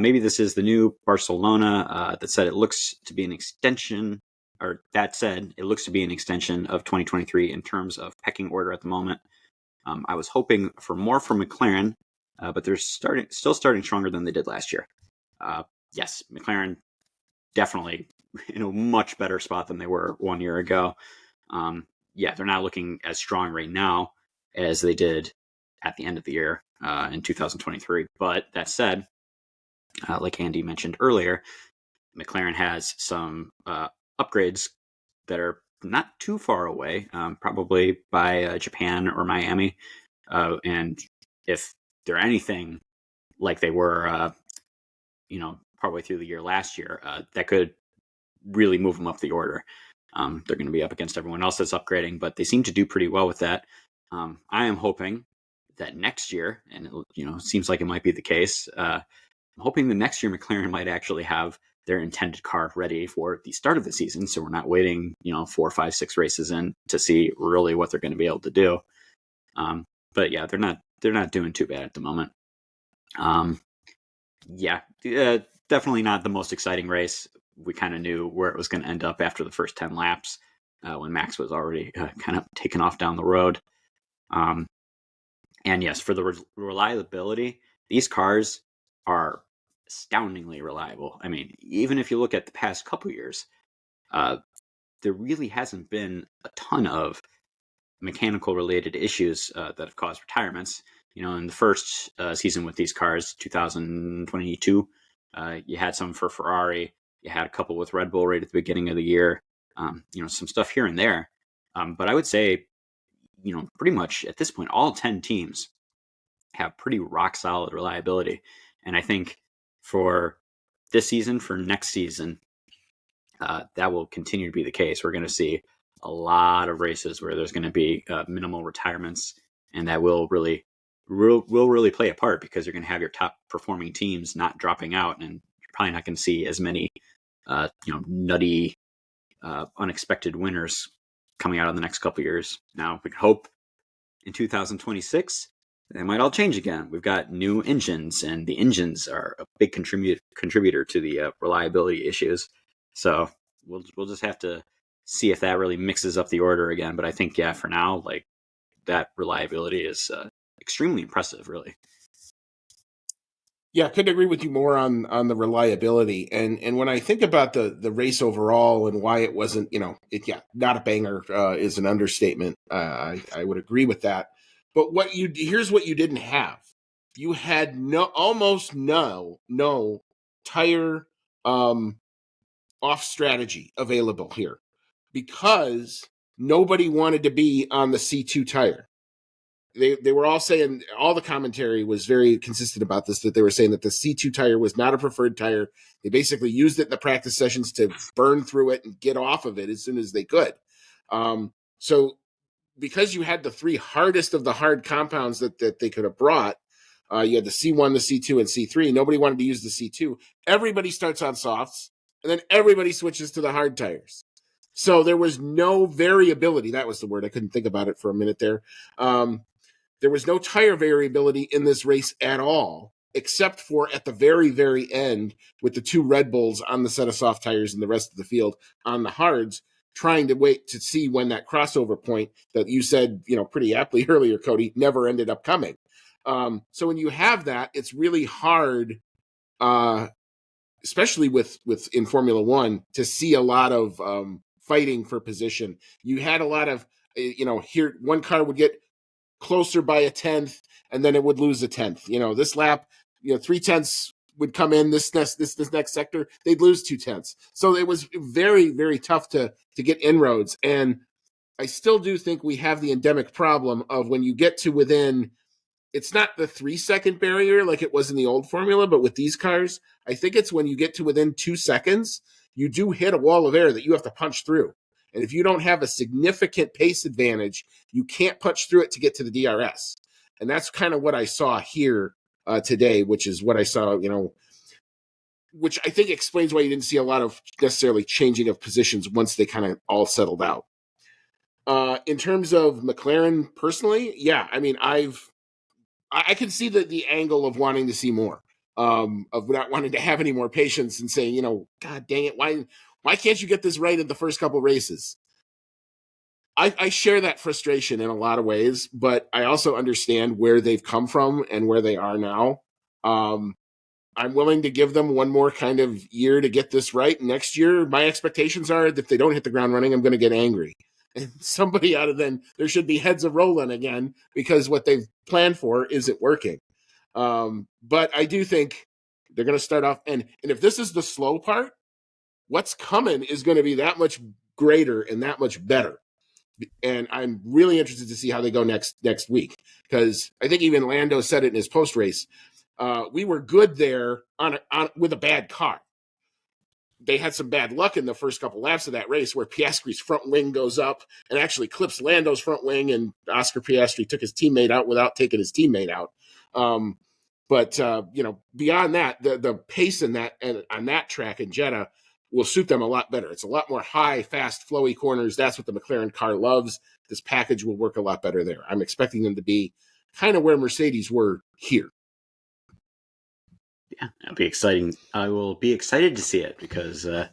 Maybe this is the new Barcelona that said it looks to be an extension, or that said it looks to be an extension of 2023 in terms of pecking order at the moment. I was hoping for more from McLaren, but they're still starting stronger than they did last year. Yes, McLaren definitely in a much better spot than they were 1 year ago. Yeah, they're not looking as strong right now as they did at the end of the year in 2023. But that said, like Andy mentioned earlier, McLaren has some upgrades that are not too far away, probably by Japan or Miami. And if they're anything like they were, partway through the year last year, that could really move them up the order. They're going to be up against everyone else that's upgrading, but they seem to do pretty well with that. I am hoping that next year, and it seems like it might be the case. I'm hoping the next year McLaren might actually have their intended car ready for the start of the season, so we're not waiting 4, 5, 6 races in to see really what they're going to be able to do. But yeah, they're not doing too bad at the moment. Definitely not the most exciting race. We kind of knew where it was going to end up after the first 10 laps when Max was already kind of taken off down the road. And yes, for the reliability, these cars are astoundingly reliable. I mean, even if you look at the past couple years, there really hasn't been a ton of mechanical related issues that have caused retirements. In the first season with these cars, 2022, you had some for Ferrari. You had a couple with Red Bull right at the beginning of the year. Some stuff here and there. But I would say, pretty much at this point, all 10 teams have pretty rock solid reliability. And I think for this season, for next season, that will continue to be the case. We're going to see a lot of races where there's going to be minimal retirements, and that will really play a part because you're going to have your top performing teams not dropping out, and you're probably not going to see as many nutty unexpected winners coming out in the next couple of years. Now we hope in 2026 they might all change again. We've got new engines, and the engines are a big contributor to the reliability issues. So we'll just have to see if that really mixes up the order again. But I think, for now, like that reliability is extremely impressive, really. Yeah, couldn't agree with you more on the reliability. And when I think about the race overall and why it wasn't, not a banger is an understatement. I would agree with that. But here's what you didn't have. You had almost no tire off strategy available here because nobody wanted to be on the C2 tire. They were all saying, all the commentary was very consistent about this, that they were saying that the C2 tire was not a preferred tire. They basically used it in the practice sessions to burn through it and get off of it as soon as they could. So because you had the three hardest of the hard compounds that they could have brought, you had the C1, the C2, and C3. Nobody wanted to use the C2. Everybody starts on softs, and then everybody switches to the hard tires. So there was no variability. That was the word. I couldn't think about it for a minute there. There was no tire variability in this race at all, except for at the very, very end with the two Red Bulls on the set of soft tires and the rest of the field on the hards, trying to wait to see when that crossover point that you said, pretty aptly earlier, Cody, never ended up coming. So when you have that, it's really hard, especially with in Formula One, to see a lot of fighting for position. You had a lot of, here one car would get closer by a tenth, and then it would lose a tenth. This lap, 3/10 would come in this next sector, they'd lose 2/10. So it was very, very tough to get inroads. And I still do think we have the endemic problem of when you get to within, it's not the 3-second barrier like it was in the old formula, but with these cars, I think it's when you get to within 2 seconds, you do hit a wall of air that you have to punch through. And if you don't have a significant pace advantage, you can't punch through it to get to the DRS. And that's kind of what I saw here today, which is what I saw, which I think explains why you didn't see a lot of necessarily changing of positions once they kind of all settled out. In terms of McLaren personally, yeah, I mean, I can see the angle of wanting to see more, of not wanting to have any more patience and saying, God dang it, why can't you get this right in the first couple races? I share that frustration in a lot of ways, but I also understand where they've come from and where they are now. Um, I'm willing to give them one more kind of year to get this right. Next year, my expectations are that if they don't hit the ground running, I'm going to get angry. And somebody out of them, there should be heads of rolling again because what they've planned for isn't working. But I do think they're going to start off, and if this is the slow part, what's coming is going to be that much greater and that much better. And I'm really interested to see how they go next week, because I think even Lando said it in his post race. We were good there with a bad car. They had some bad luck in the first couple laps of that race where Piastri's front wing goes up and actually clips Lando's front wing, and Oscar Piastri took his teammate out without taking his teammate out. But beyond that, the pace in that and on that track in Jeddah will suit them a lot better. It's a lot more high, fast, flowy corners. That's what the McLaren car loves. This package will work a lot better there. I'm expecting them to be kind of where Mercedes were here. Yeah, it'll be exciting. I will be excited to see it because I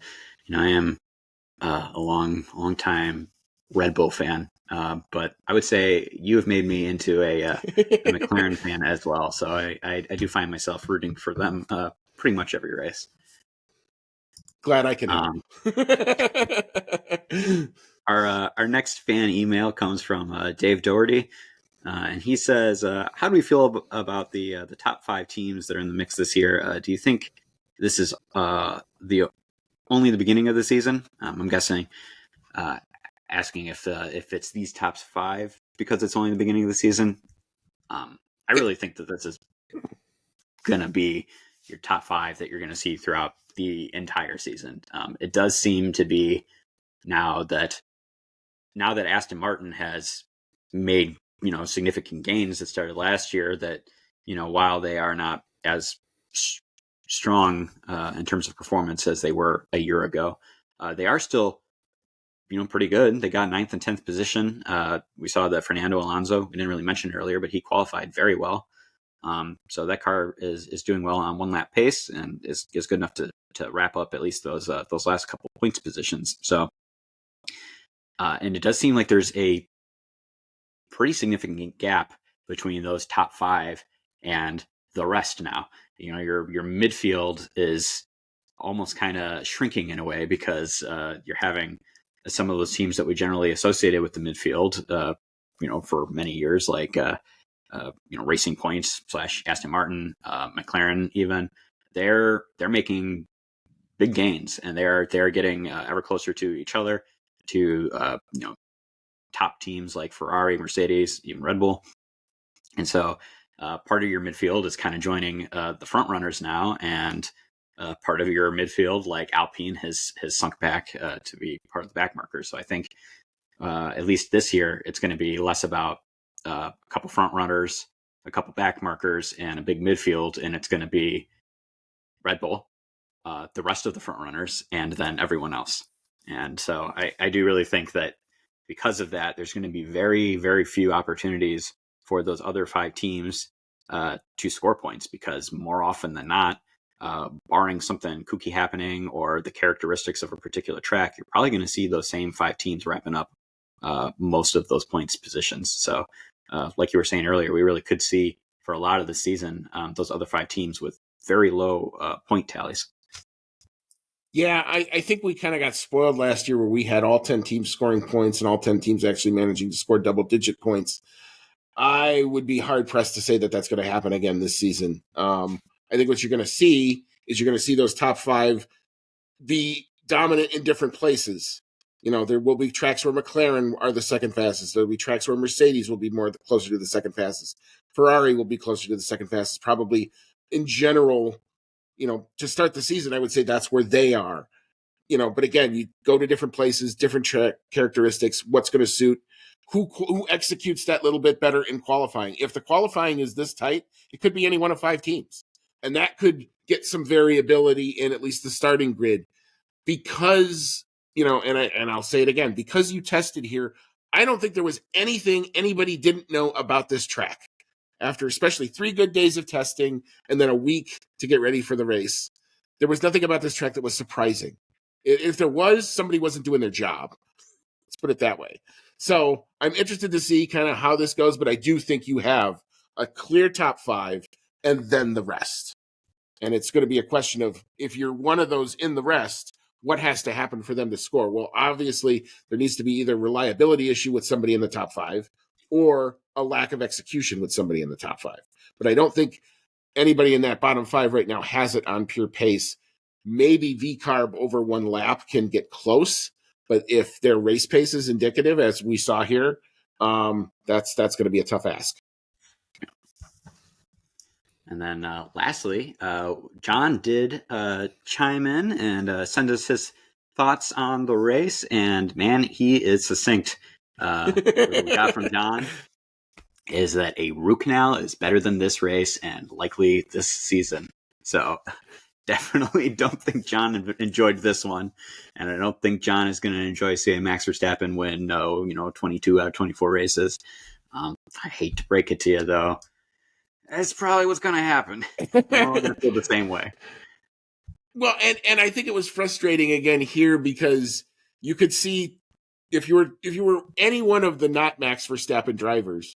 am a long time Red Bull fan. But I would say you have made me into a McLaren fan as well. So I do find myself rooting for them pretty much every race. Glad I can help. Our next fan email comes from Dave Doherty. And he says, how do we feel about the top 5 teams that are in the mix this year? Do you think this is only the beginning of the season? I'm guessing asking if it's these top 5 because it's only the beginning of the season. I really think that this is going to be your top 5 that you're going to see throughout the entire season. It does seem to be now that Aston Martin has made significant gains that started last year, that while they are not as strong in terms of performance as they were a year ago, they are still pretty good. They got 9th and 10th position. We saw that Fernando Alonso, we didn't really mention it earlier, but he qualified very well. So that car is doing well on 1 lap pace and is good enough to wrap up at least those last couple points positions. So and it does seem like there's a pretty significant gap between those top 5 and the rest now. Your midfield is almost kind of shrinking in a way because you're having some of those teams that we generally associated with the midfield, for many years, like Racing Points / Aston Martin, McLaren, even they're making big gains and they're getting ever closer to each other, to top teams like Ferrari, Mercedes, even Red Bull. And so part of your midfield is kind of joining the front runners now, and part of your midfield, like Alpine, has sunk back to be part of the back markers. So I think at least this year, it's going to be less about a couple front runners, a couple back markers, and a big midfield, and it's going to be Red Bull, the rest of the front runners, and then everyone else. And so I do really think that because of that, there's going to be very, very few opportunities for those other 5 teams to score points, because more often than not, barring something kooky happening or the characteristics of a particular track, you're probably going to see those same 5 teams wrapping up most of those points positions. So like you were saying earlier, we really could see for a lot of the season those other 5 teams with very low point tallies. Yeah, I think we kind of got spoiled last year where we had all 10 teams scoring points and all 10 teams actually managing to score double-digit points. I would be hard-pressed to say that that's going to happen again this season. I think what you're going to see is you're going to see those top 5 be dominant in different places. There will be tracks where McLaren are the second fastest. There will be tracks where Mercedes will be closer to the second fastest. Ferrari will be closer to the second fastest. Probably in general, to start the season, I would say that's where they are. But again, you go to different places, different characteristics, what's going to suit, who executes that little bit better in qualifying. If the qualifying is this tight, it could be any one of 5 teams. And that could get some variability in at least the starting grid, because, and I'll say it again, because you tested here, I don't think there was anything anybody didn't know about this track after especially 3 good days of testing and then a week to get ready for the race. There was nothing about this track that was surprising. If there was, somebody wasn't doing their job. Let's put it that way. So I'm interested to see kind of how this goes, but I do think you have a clear top 5 and then the rest. And it's going to be a question of if you're one of those in the rest, what has to happen for them to score? Well, obviously, there needs to be either a reliability issue with somebody in the top 5 or a lack of execution with somebody in the top 5. But I don't think anybody in that bottom 5 right now has it on pure pace. Maybe V-carb over 1 lap can get close, but if their race pace is indicative, as we saw here, that's going to be a tough ask. And then lastly, John did chime in and send us his thoughts on the race. And man, he is succinct. What we got from John is that a root canal is better than this race and likely this season. So definitely don't think John enjoyed this one. And I don't think John is going to enjoy seeing Max Verstappen win 22 out of 24 races. I hate to break it to you, though. That's probably what's going to happen. We're all going to feel the same way. Well, and I think it was frustrating again here because you could see if you were any one of the not Max Verstappen drivers,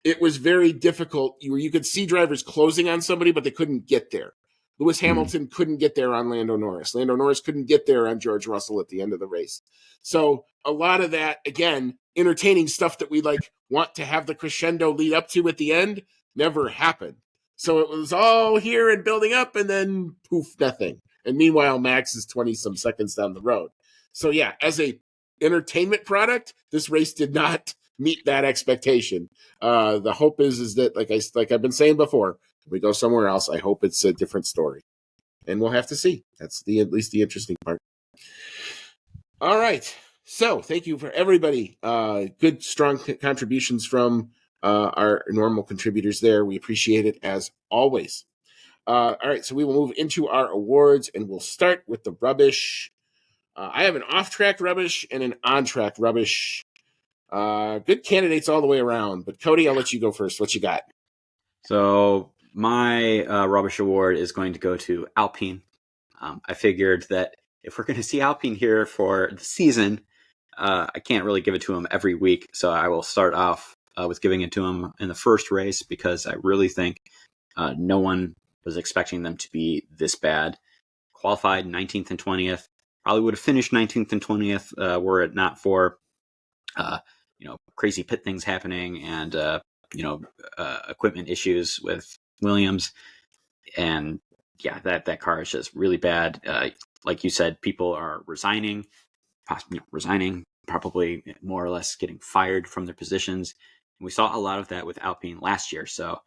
it was very difficult. You could see drivers closing on somebody, but they couldn't get there. Lewis Hamilton couldn't get there on Lando Norris. Lando Norris couldn't get there on George Russell at the end of the race. So a lot of that, again, entertaining stuff that we want to have the crescendo lead up to at the end never happened. So it was all here and building up and then poof, nothing. And meanwhile, Max is 20 some seconds down the road. So yeah, as a entertainment product, this race did not meet that expectation. The hope is that, like I've been saying before, if we go somewhere else, I hope it's a different story. And we'll have to see. That's at least the interesting part. All right. So thank you for everybody. Good, strong contributions from our normal contributors there. We appreciate it as always. All right. So we will move into our awards and we'll start with the rubbish. I have an off-track rubbish and an on-track rubbish. Good candidates all the way around. But Cody, I'll let you go first. What you got? So my rubbish award is going to go to Alpine. I figured that if we're going to see Alpine here for the season, I can't really give it to them every week. So I will start off with giving it to them in the first race because I really think no one was expecting them to be this bad. Qualified 19th and 20th. Probably would have finished 19th and 20th were it not for crazy pit things happening and equipment issues with Williams. And yeah, that car is just really bad. Like you said, people are resigning, probably more or less getting fired from their positions. And we saw a lot of that with Alpine last year. So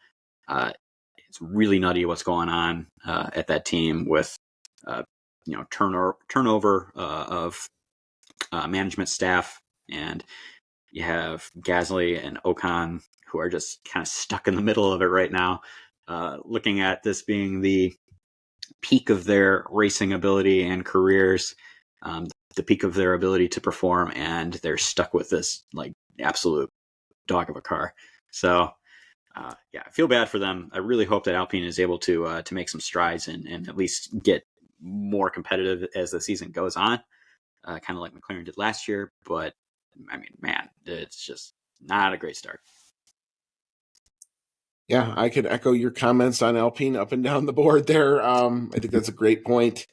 it's really nutty what's going on at that team with turnover of management staff, and you have Gasly and Ocon who are just kind of stuck in the middle of it right now, looking at this being the peak of their racing ability and careers, the peak of their ability to perform, and they're stuck with this absolute dog of a car. So I feel bad for them. I really hope that Alpine is able to make some strides and at least get more competitive as the season goes on, kind of like McLaren did last year. But I mean, man, it's just not a great start. Yeah, I could echo your comments on Alpine up and down the board there. I think that's a great point.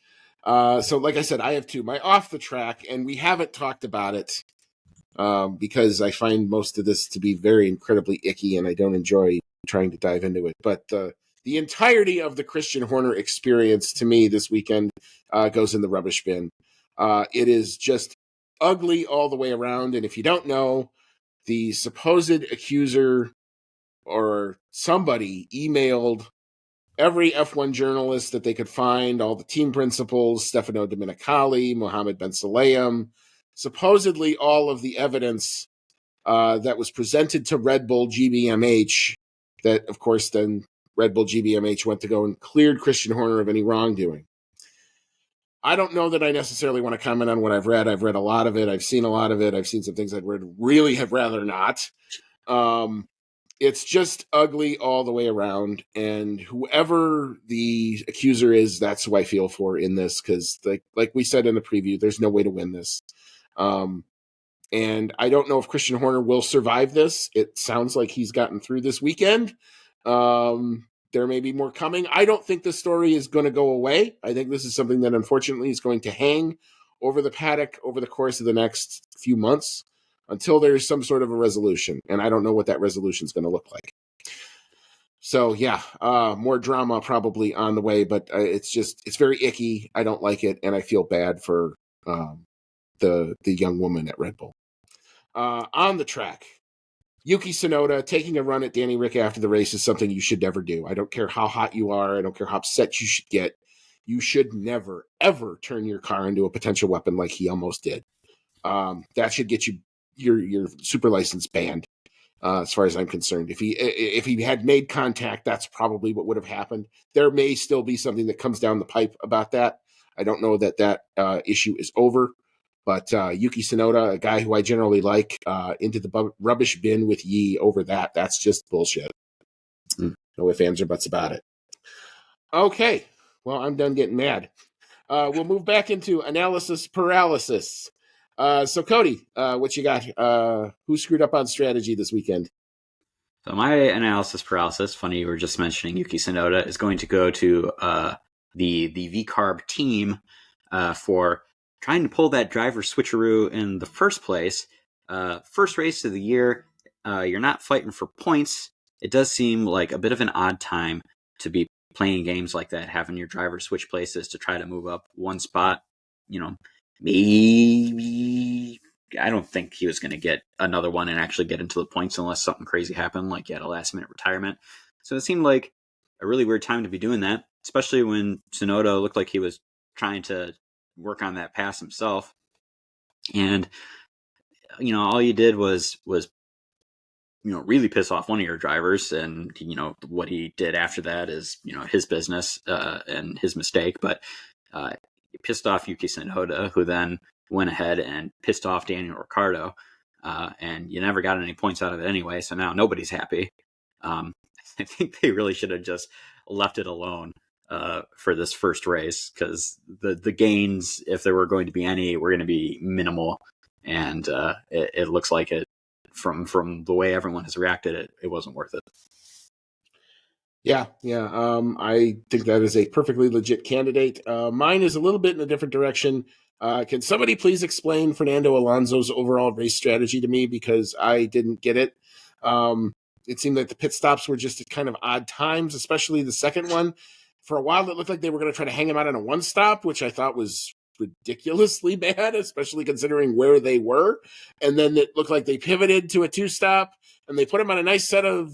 So like I said, I have two. My off the track, and we haven't talked about it because I find most of this to be very incredibly icky, and I don't enjoy trying to dive into it. But the entirety of the Christian Horner experience to me this weekend goes in the rubbish bin. It is just ugly all the way around. And if you don't know, the supposed accuser or somebody emailed every F1 journalist that they could find, all the team principals, Stefano Domenicali, Mohammed Ben Sulayem, supposedly all of the evidence that was presented to Red Bull GmbH, that, of course, then Red Bull GmbH went to go and cleared Christian Horner of any wrongdoing. I don't know that I necessarily want to comment on what I've read. I've read a lot of it. I've seen a lot of it. I've seen some things I'd really have rather not. Um, it's just ugly all the way around. And whoever the accuser is, that's who I feel for in this. Because like we said in the preview, there's no way to win this. And I don't know if Christian Horner will survive this. It sounds like he's gotten through this weekend. There may be more coming. I don't think this story is going to go away. I think this is something that unfortunately is going to hang over the paddock over the course of the next few months until there's some sort of a resolution. And I don't know what that resolution is going to look like. So yeah, more drama probably on the way, but it's very icky. I don't like it, and I feel bad for the young woman at Red Bull. On the track, Yuki Tsunoda taking a run at Danny Rick after the race is something you should never do. I don't care how hot you are. I don't care how upset you should get. You should never, ever turn your car into a potential weapon like he almost did. That should get you your super license banned, as far as I'm concerned. If he had made contact, that's probably what would have happened. There may still be something that comes down the pipe about that. I don't know that issue is over. But Yuki Tsunoda, a guy who I generally like, into the rubbish bin with Yi over that. That's just bullshit. No ifs, ands, or buts about it. Okay. Well, I'm done getting mad. We'll move back into analysis paralysis. So, Cody, what you got? Who screwed up on strategy this weekend? So my analysis paralysis, funny you were just mentioning Yuki Tsunoda, is going to go to the VCARB team for trying to pull that driver switcheroo in the first place. First race of the year, you're not fighting for points. It does seem like a bit of an odd time to be playing games like that, having your driver switch places to try to move up one spot. Maybe I don't think he was going to get another one and actually get into the points unless something crazy happened, like he had a last minute retirement. So it seemed like a really weird time to be doing that, especially when Tsunoda looked like he was trying to work on that pass himself. And, all you did was really piss off one of your drivers. And, what he did after that is, his business and his mistake. But it pissed off Yuki Tsunoda, who then went ahead and pissed off Daniel Ricciardo. And you never got any points out of it anyway. So now nobody's happy. I think they really should have just left it alone for this first race, because the gains, if there were going to be any, were going to be minimal. And it looks like it, from the way everyone has reacted, it wasn't worth it. Yeah. I think that is a perfectly legit candidate. Mine is a little bit in a different direction. Can somebody please explain Fernando Alonso's overall race strategy to me, because I didn't get it. It seemed like the pit stops were just at kind of odd times, especially the second one. For a while, it looked like they were going to try to hang him out on a one stop, which I thought was ridiculously bad, especially considering where they were. And then it looked like they pivoted to a two stop, and they put him on a nice set of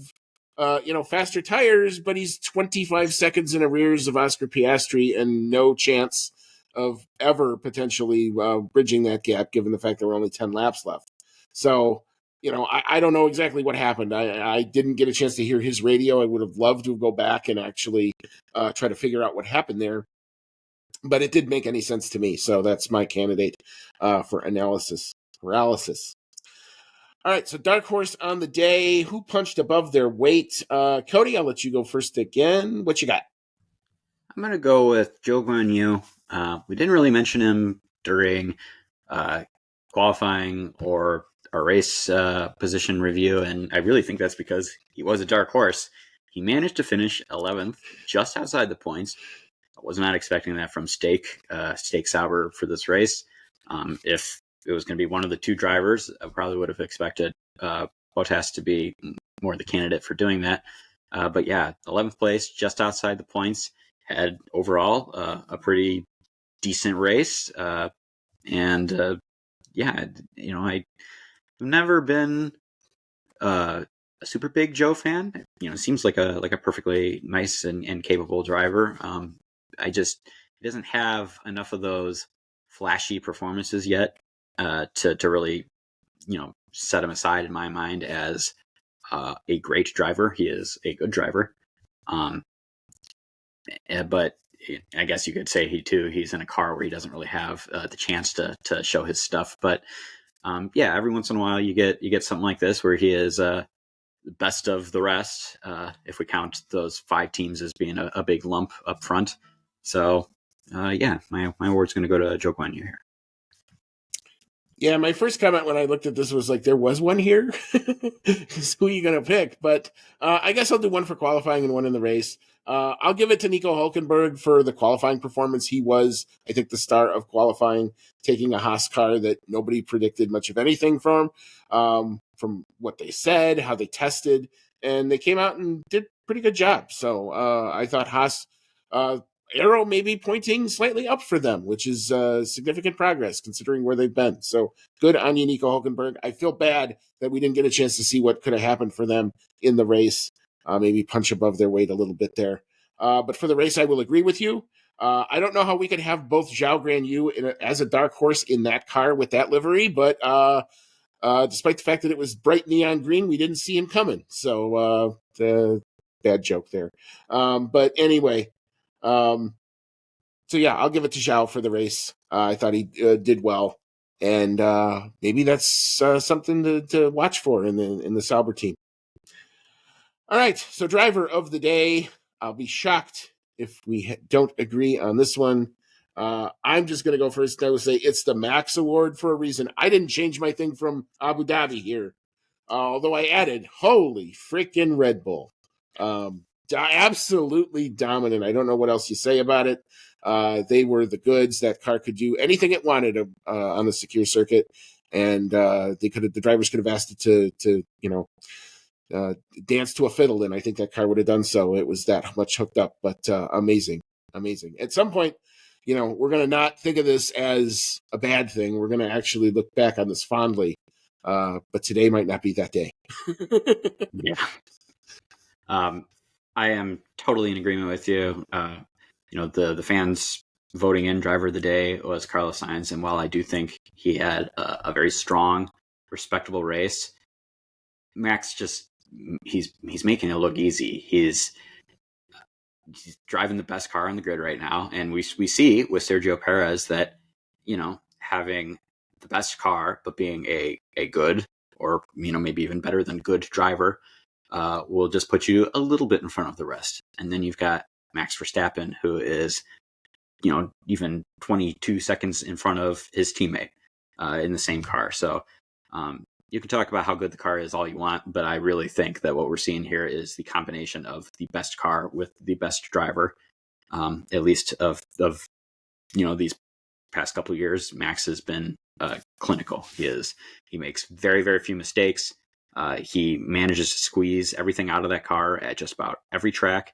faster tires, but he's 25 seconds in arrears of Oscar Piastri and no chance of ever potentially bridging that gap, given the fact there were only 10 laps left. So, I don't know exactly what happened. I didn't get a chance to hear his radio. I would have loved to go back and actually try to figure out what happened there. But it didn't make any sense to me. So that's my candidate for analysis paralysis. All right, so dark horse on the day. Who punched above their weight? Cody, I'll let you go first again. What you got? I'm going to go with Zhou Guanyu. We didn't really mention him during qualifying or a race position review, and I really think that's because he was a dark horse. He managed to finish 11th, just outside the points. I was not expecting that from Steak Sauber for this race. If it was going to be one of the two drivers, I probably would have expected Bottas to be more the candidate for doing that. But yeah, 11th place, just outside the points, had overall a pretty decent race. I've never been a super big Joe fan. Seems like a perfectly nice and capable driver. He doesn't have enough of those flashy performances yet to really, set him aside in my mind as a great driver. He is a good driver. But I guess you could say he's in a car where he doesn't really have the chance to show his stuff. But yeah, every once in a while you get something like this where he is the best of the rest. If we count those 5 teams as being a big lump up front. So yeah, my award's going to go to Joe Guanyu here. Yeah, my first comment when I looked at this was like, there was one here? Who are you going to pick? But I guess I'll do one for qualifying and one in the race. I'll give it to Nico Hulkenberg for the qualifying performance. He was, I think, the star of qualifying, taking a Haas car that nobody predicted much of anything from what they said, how they tested, and they came out and did a pretty good job. So I thought Haas... arrow maybe pointing slightly up for them, which is significant progress considering where they've been. So good on you, Nico Hulkenberg. I feel bad that we didn't get a chance to see what could have happened for them in the race. Maybe punch above their weight a little bit there. But for the race, I will agree with you. I don't know how we could have both Zhao Guanyu as a dark horse in that car with that livery, but despite the fact that it was bright neon green, we didn't see him coming. So bad joke there. But anyway, so yeah, I'll give it to Zhao for the race. I thought he did well, and maybe that's something to watch for in the Sauber team. All right, so driver of the day. I'll be shocked if we don't agree on this one. I'm just going to go first. I will say it's the Max Award for a reason. I didn't change my thing from Abu Dhabi here, although I added, holy freaking Red Bull. Absolutely dominant. I don't know what else you say about it. They were the goods. That car could do anything it wanted on the secure circuit, and the drivers could have asked it to dance to a fiddle, and I think that car would have done so. It was that much hooked up, but amazing. At some point, we're going to not think of this as a bad thing. We're going to actually look back on this fondly. But today might not be that day. Yeah. I am totally in agreement with you. The fans voting in driver of the day was Carlos Sainz, and while I do think he had a very strong, respectable race, Max he's making it look easy. He's driving the best car on the grid right now, and we see with Sergio Perez that having the best car but being a good, or maybe even better than good driver will just put you a little bit in front of the rest. And then you've got Max Verstappen, who is, even 22 seconds in front of his teammate in the same car. So you can talk about how good the car is all you want, but I really think that what we're seeing here is the combination of the best car with the best driver, at least of these past couple of years. Max has been clinical. He makes very, very few mistakes. He manages to squeeze everything out of that car at just about every track,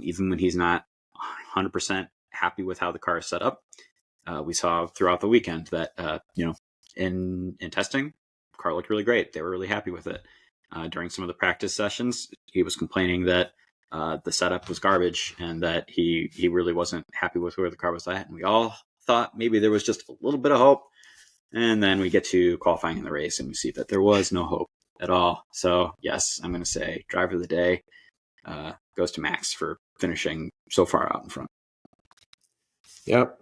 even when he's not 100% happy with how the car is set up. We saw throughout the weekend that, in testing, the car looked really great. They were really happy with it. During some of the practice sessions, he was complaining that the setup was garbage and that he really wasn't happy with where the car was at. And we all thought maybe there was just a little bit of hope. And then we get to qualifying in the race and we see that there was no hope at all. So yes, I'm going to say driver of the day goes to Max for finishing so far out in front. Yep.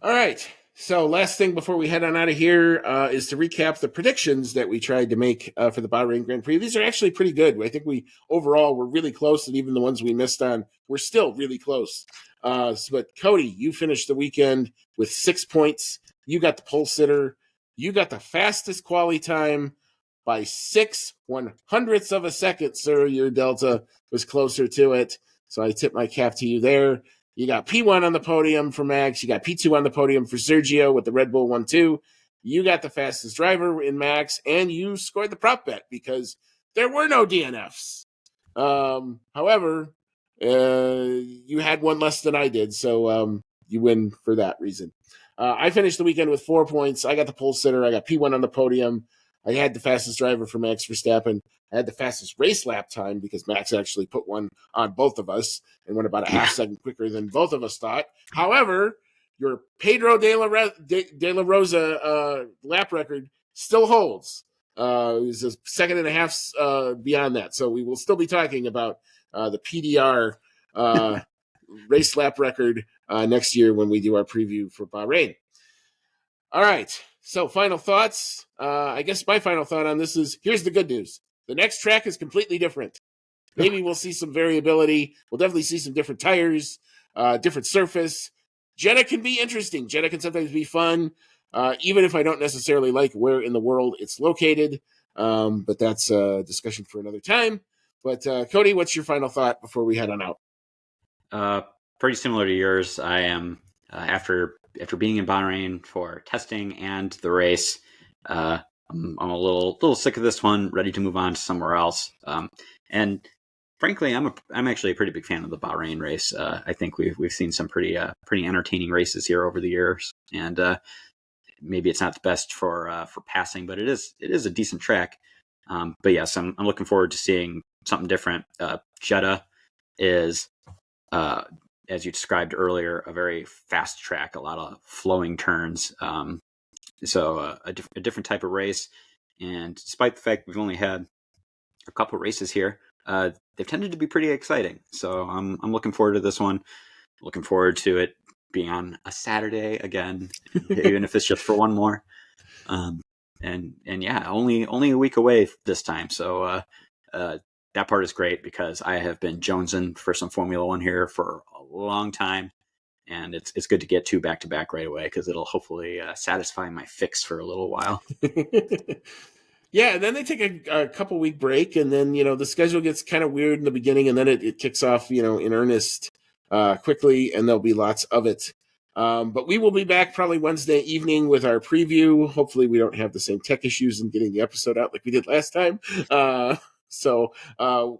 All right. So last thing before we head on out of here is to recap the predictions that we tried to make for the Bahrain Grand Prix. These are actually pretty good. I think we overall were really close, and even the ones we missed on were still really close. But Cody, you finished the weekend with 6 points. You got the pole sitter. You got the fastest quali time by 0.06 of a second, sir. Your delta was closer to it. So I tip my cap to you there. You got P1 on the podium for Max. You got P2 on the podium for Sergio with the Red Bull 1-2. You got the fastest driver in Max, and you scored the prop bet because there were no DNFs. However, you had one less than I did, so you win for that reason. I finished the weekend with 4 points. I got the pole sitter. I got P1 on the podium. I had the fastest driver for Max Verstappen. I had the fastest race lap time because Max actually put one on both of us and went about a half second quicker than both of us thought. However, your Pedro de la Rosa lap record still holds. It was a second and a half beyond that. So we will still be talking about the PDR race lap record next year when we do our preview for Bahrain. All right. So final thoughts. I guess my final thought on this is, here's the good news. The next track is completely different. Maybe we'll see some variability. We'll definitely see some different tires, different surface. Jeddah can be interesting. Jeddah can sometimes be fun, even if I don't necessarily like where in the world it's located. But that's a discussion for another time. But Cody, what's your final thought before we head on out? Pretty similar to yours. I am after being in Bahrain for testing and the race. I'm a little sick of this one. Ready to move on to somewhere else. And frankly, I'm actually a pretty big fan of the Bahrain race. I think we've seen some pretty entertaining races here over the years, and maybe it's not the best for passing, but it is a decent track. But yes, I'm looking forward to seeing something different. Jeddah is, as you described earlier, a very fast track, a lot of flowing turns. So a different type of race. And despite the fact we've only had a couple races here, they've tended to be pretty exciting. So I'm looking forward to this one. Looking forward to it being on a Saturday again, even if it's just for one more. And yeah, only a week away this time. So that part is great because I have been jonesing for some Formula One here for a long time. And it's good to get two back to back right away because it'll hopefully satisfy my fix for a little while. Yeah, and then they take a couple week break, and then the schedule gets kind of weird in the beginning, and then it kicks off in earnest quickly, and there'll be lots of it. But we will be back probably Wednesday evening with our preview. Hopefully, we don't have the same tech issues in getting the episode out like we did last time. So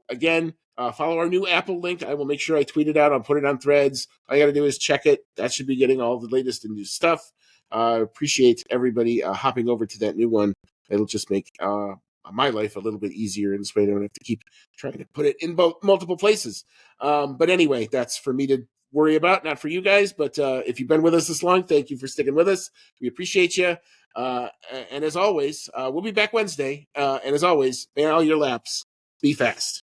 again. Follow our new Apple link. I will make sure I tweet it out. I'll put it on Threads. All you got to do is check it. That should be getting all the latest and new stuff. Appreciate everybody hopping over to that new one. It'll just make my life a little bit easier, and this way I don't have to keep trying to put it in multiple places. But anyway, that's for me to worry about, not for you guys. But if you've been with us this long, thank you for sticking with us. We appreciate you. And as always, we'll be back Wednesday. And as always, may all your laps be fast.